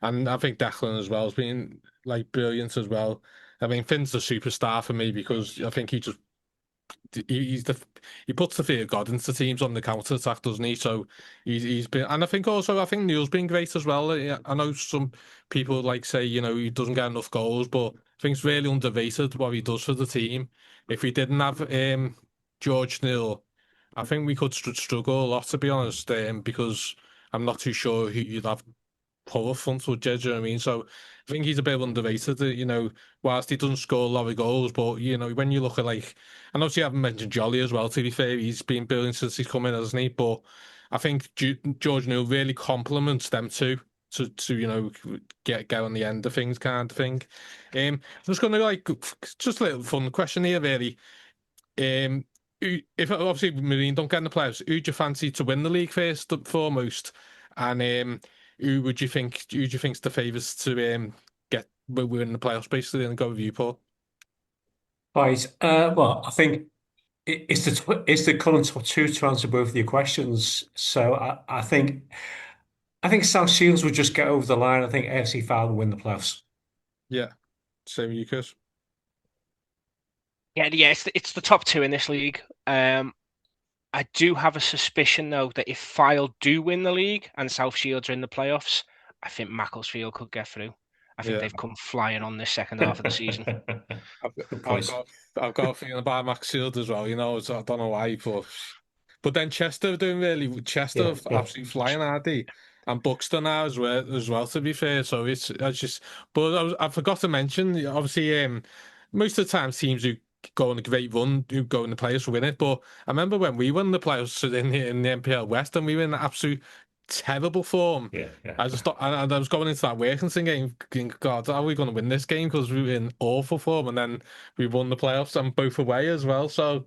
and I think Declan as well has been like brilliant as well. I mean, Finn's the superstar for me, because I think he puts the fear of God into teams on the counter attack, doesn't he? So he's been, and I think Neil's been great as well. I know some people say he doesn't get enough goals, but I think it's really underrated what he does for the team. If we didn't have George Neil, I think we could struggle a lot, to be honest. Because I'm not too sure who you'd have power front would judge, you know what I mean? So I think he's a bit underrated, whilst he doesn't score a lot of goals, but when you look at and obviously I haven't mentioned Jolly as well, to be fair, he's been brilliant since he's come in, hasn't he? But I think George Newell really complements them too, to get on the end of things, kind of thing. I'm just gonna just a little fun question here, really. if obviously Marine don't get in the playoffs, who do you fancy to win the league first and foremost? And who do you think's the favourites to get win the playoffs basically and go with you, Paul? Right. Well, I think it's the current top two to answer both of your questions. So I think South Shields would just get over the line. I think AFC Fylde will win the playoffs. Yeah, same with you, Chris. Yeah, it's the top two in this league. I do have a suspicion though that if Fylde do win the league and South Shields are in the playoffs, I think Macclesfield could get through. I think Yeah. they've come flying on this second half of the season. I've got a feeling about Maxfield as well. You know, so I don't know why, but then Chester are doing really. Chester Yeah, are absolutely flying, aren't they? And Buxton now as well. To be fair, so it's just. But I forgot to mention. Obviously, most of the time teams who go on a great run, who go in the playoffs, win it. But I remember when we won the playoffs in the NPL West, and we were in absolute terrible form. Yeah, yeah. I just thought, and I was going into that Workington game, thinking, God, how are we going to win this game? Because we were in awful form, and then we won the playoffs and both away as well. So,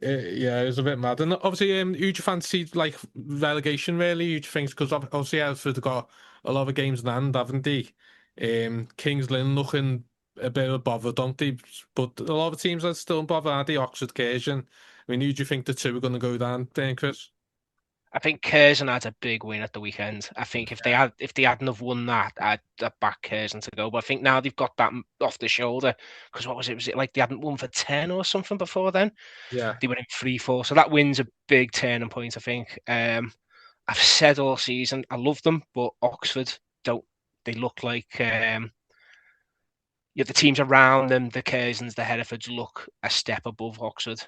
yeah, it was a bit mad. And obviously, who do you fancy like relegation? Really, who do you think? Because obviously, Alfred got a lot of games in hand, haven't they? Kings Lynn looking a bit of a bother, don't they? But a lot of teams are still in bother, aren't they? Oxford, Curzon. I mean, who do you think the two are going to go down, then, Chris? I think Curzon had a big win at the weekend. I think if they hadn't have won that, I'd back Curzon to go. But I think now they've got that off the shoulder, because what was it? Was it like they hadn't won for 10 or something before then? Yeah. They were in 3-4. So that win's a big turning point, I think. I've said all season, I love them, but Oxford don't. They look like the teams around them, the Curzons, the Herefords, look a step above Oxford.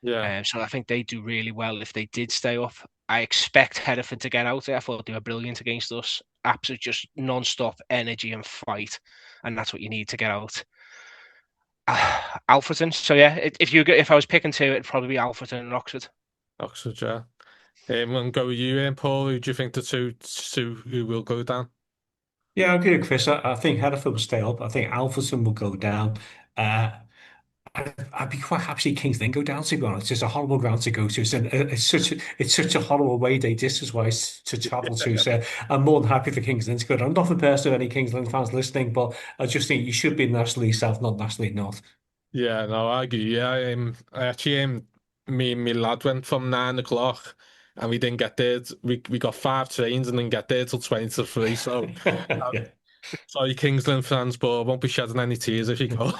Yeah. So I think they do really well if they did stay up. I expect Hereford to get out there. I thought they were brilliant against us. Absolute just non-stop energy and fight. And that's what you need to get out. Alfreton. So yeah, if I was picking two, it'd probably be Alfreton and Oxford. Oxford, yeah. And go with you, Paul. Who do you think the two who will go down? Yeah, I agree with Chris. I think Hereford will stay up. I think Alfreton will go down. Uh, I'd be quite happy to see Kings then go down, to be honest. It's a horrible ground to go to. It's such a horrible away day distance-wise to travel to. So I'm more than happy for Kings Lynn to go down. I'm not the person of any Kings Lynn fans listening, but I just think you should be nationally south, not nationally north. Yeah, no, I agree. Yeah, I actually, me and my lad went from 9 o'clock, and we didn't get there. We got 5 trains and didn't get there till 20 to 3. So, Yeah. sorry, Kingsland fans, but I won't be shedding any tears if you go.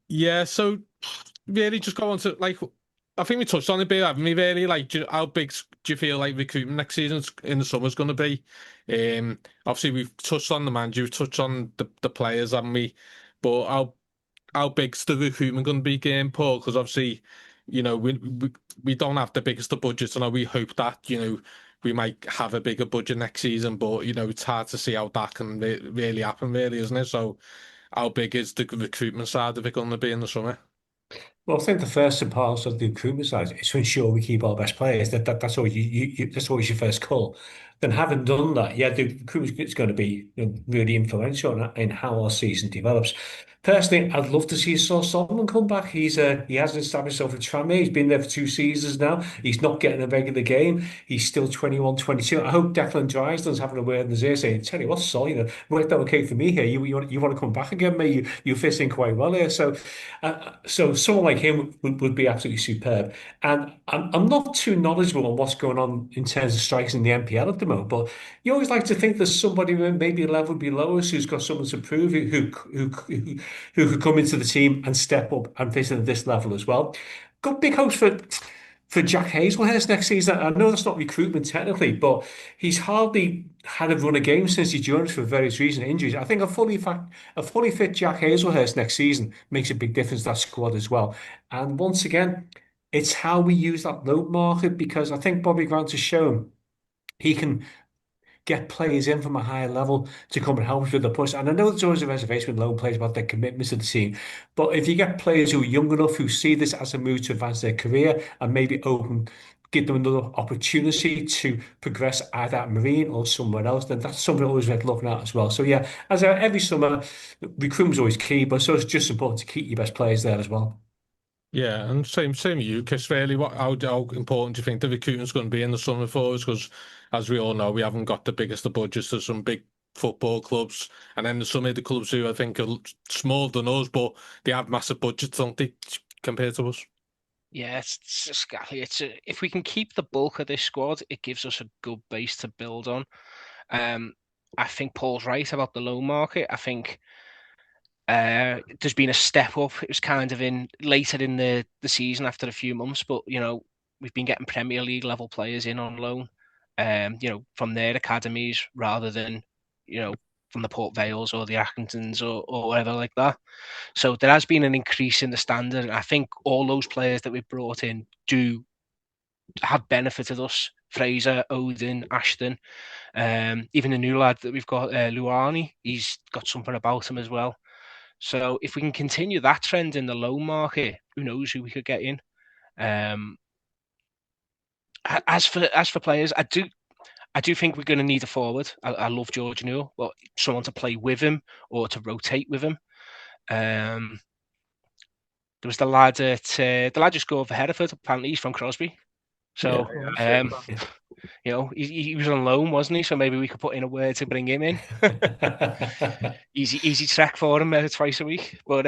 Yeah. So, really, just go on to like, I think we touched on it a bit, haven't we? Really, like, how big do you feel like recruitment next season in the summer is going to be? Obviously, we've touched on the manager, we've touched on the players, haven't we? But how big's the recruitment going to be, game, Paul? Because obviously, we don't have the biggest of budgets, and we hope that we might have a bigger budget next season. But it's hard to see how that can really happen, really, isn't it? So, how big is the recruitment side of it going to be in the summer? Well, I think the first part of the recruitment side is to ensure we keep our best players. That's always that's always your first call. Then, having done that, yeah, the recruitment is going to be really influential in how our season develops. Personally, I'd love to see Saul Solomon come back. He hasn't established himself at Tranmere. He's been there for 2 seasons now. He's not getting a regular game. He's still 21, 22. I hope Declan Drysdale's having a word in his ear saying, "Tell you what, Sol, worked out okay for me here. You want to come back again, mate? You fit in quite well here." So someone like him would be absolutely superb. And I'm not too knowledgeable on what's going on in terms of strikes in the NPL at the moment, but you always like to think there's somebody maybe a level below us who's got something to prove, who could come into the team and step up and fit at this level as well. Got big hopes for Jack Hazelhurst next season. I know that's not recruitment technically, but he's hardly had a run of games since he joined us for various reasons, injuries. I think a fully fit Jack Hazelhurst next season makes a big difference to that squad as well. And once again, it's how we use that load market, because I think Bobby Grant has shown he can get players in from a higher level to come and help us with the push. And I know there's always a reservation with loan players about their commitment to the team, but if you get players who are young enough, who see this as a move to advance their career and maybe give them another opportunity to progress either at Marine or somewhere else, then that's something always worth looking at as well. So yeah, every summer, recruitment's always key, but so it's just important to keep your best players there as well. Yeah, and same with you, Chris. Really, how important do you think the recruiting's going to be in the summer for us? Because as we all know, we haven't got the biggest of budgets as some big football clubs, and then some of the clubs who I think are smaller than us, but they have massive budgets, don't they, compared to us? Yeah, it's exactly. If we can keep the bulk of this squad, it gives us a good base to build on. I think Paul's right about the loan market. I think there's been a step up. It was kind of in later in the season after a few months, but we've been getting Premier League level players in on loan, from their academies rather than from the Port Vales or the Accringtons or whatever like that. So there has been an increase in the standard. And I think all those players that we've brought in do have benefited us. Fraser, Odin, Ashton, even the new lad that we've got, Luani, he's got something about him as well. So if we can continue that trend in the loan market, who knows who we could get in. As for players, I do think we're going to need a forward. I love George Newell, but someone to play with him or to rotate with him. There was the lad who scored for Hereford. Apparently, he's from Crosby. So, he was on loan, wasn't he? So maybe we could put in a word to bring him in. easy track for him twice a week. But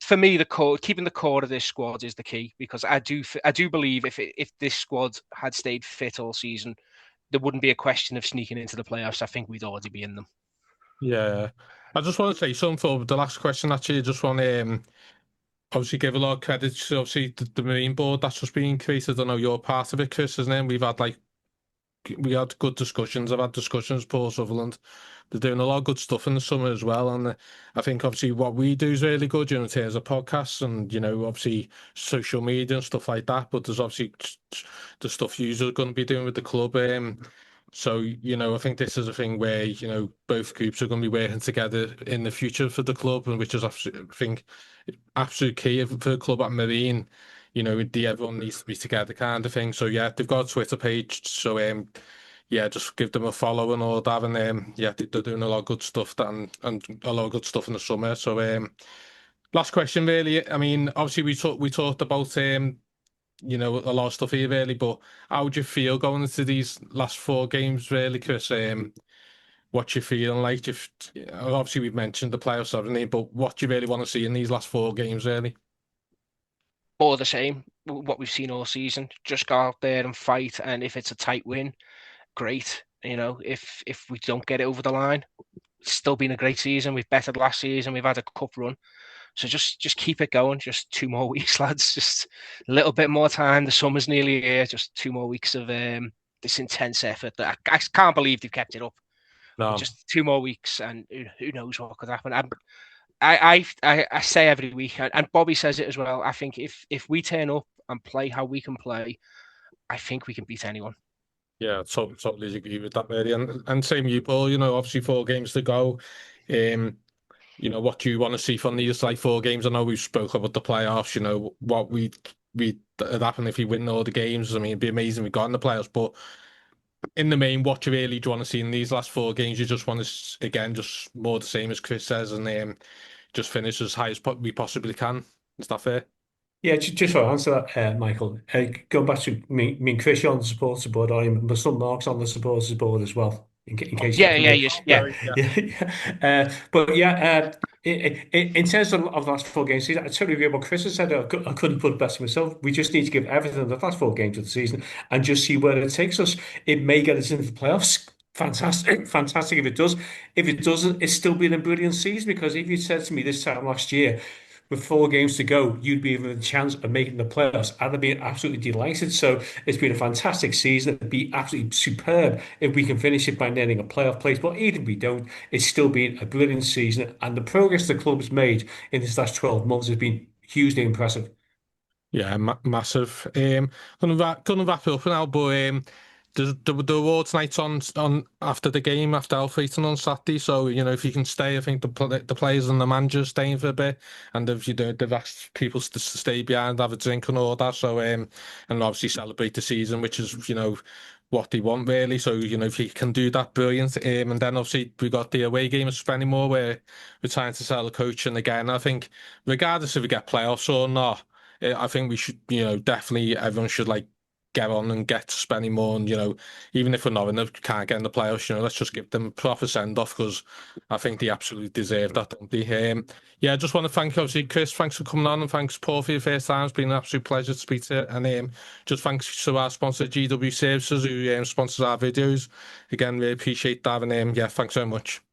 for me, keeping the core of this squad is the key, because I do believe if this squad had stayed fit all season, there wouldn't be a question of sneaking into the playoffs. I think we'd already be in them. Yeah, I just want to say something for the last question. Actually, I just want to obviously give a lot of credit to obviously the Marine Board that's just been created. I know you're part of it, Chris, isn't it? We had good discussions. I've had discussions with Paul Sutherland. They're doing a lot of good stuff in the summer as well. And I think obviously what we do is really good, in terms of podcasts and, obviously social media and stuff like that. But there's obviously the stuff you're going to be doing with the club. So, I think this is a thing where, both groups are going to be working together in the future for the club, and which is, I think, absolute key for the club at Marine. Everyone needs to be together kind of thing. So, yeah, they've got a Twitter page. So, just give them a follow and all that. And, they're doing a lot of good stuff and a lot of good stuff in the summer. So, last question, really. I mean, obviously, we talked about, a lot of stuff here, really. But how would you feel going into these last 4 games, really, Chris? What you feeling like? Obviously, we've mentioned the playoffs, haven't we? But what do you really want to see in these last 4 games, really? More the same, what we've seen all season. Just go out there and fight, and if it's a tight win, great. If we don't get it over the line, it's still been a great season. We've bettered last season. We've had a cup run. So just keep it going. Just 2 more weeks, lads. Just a little bit more time. The summer's nearly here. Just 2 more weeks of this intense effort that I can't believe they've kept it up. No. Just 2 more weeks, and who knows what could happen. I say every week, and Bobby says it as well. I think if we turn up and play how we can play, I think we can beat anyone. Yeah, totally agree with that, Mary. And same you, Paul. Obviously 4 games to go. What do you want to see from these 4 games? I know we've spoken about the playoffs. What we happen if we win all the games. I mean, it'd be amazing we got in the playoffs. But in the main, what do you want to see in these last 4 games? You just want to, again, just more the same as Chris says, and just finish as high as we possibly can. Is that fair? Yeah, just to answer that, Michael, going back to me and Chris, you're on the supporters board, my son Mark's on the supporters board as well, in case you but in terms of the last 4 games, I totally agree with what Chris has said. I couldn't put it better myself. We just need to give everything the last 4 games of the season and just see where it takes us. It may get us into the playoffs. Fantastic if it does. If it doesn't, it's still been a brilliant season, because if you said to me this time last year, with 4 games to go, you'd be with a chance of making the playoffs. I'd have been absolutely delighted. So it's been a fantastic season. It'd be absolutely superb if we can finish it by nailing a playoff place. But even if we don't, it's still been a brilliant season. And the progress the club's made in this last 12 months has been hugely impressive. Yeah, massive. Gonna wrap it up now, but the awards nights on after the game, after Alfreton on Saturday. So, you know, if you can stay, I think the players and the managers staying for a bit, and if they've asked people to stay behind, have a drink and all that. So, and obviously celebrate the season, which is, you know, what they want really. So, you know, if you can do that, brilliant. And then obviously we got the away game of Spennymoor where we're trying to sell the coach. And again, I think regardless if we get playoffs or not, I think we should, you know, definitely everyone should like get on and get to Spennymoor. And, you know, even if we're not in the, can't get in the playoffs, you know, let's just give them a proper send off because I think they absolutely deserve that, don't they? Yeah, I just want to thank obviously Chris, thanks for coming on, and thanks Paul for your first time. It's been an absolute pleasure to speak to you. And just thanks to our sponsor GW Services who sponsors our videos. Again, really appreciate that. And yeah, thanks very much.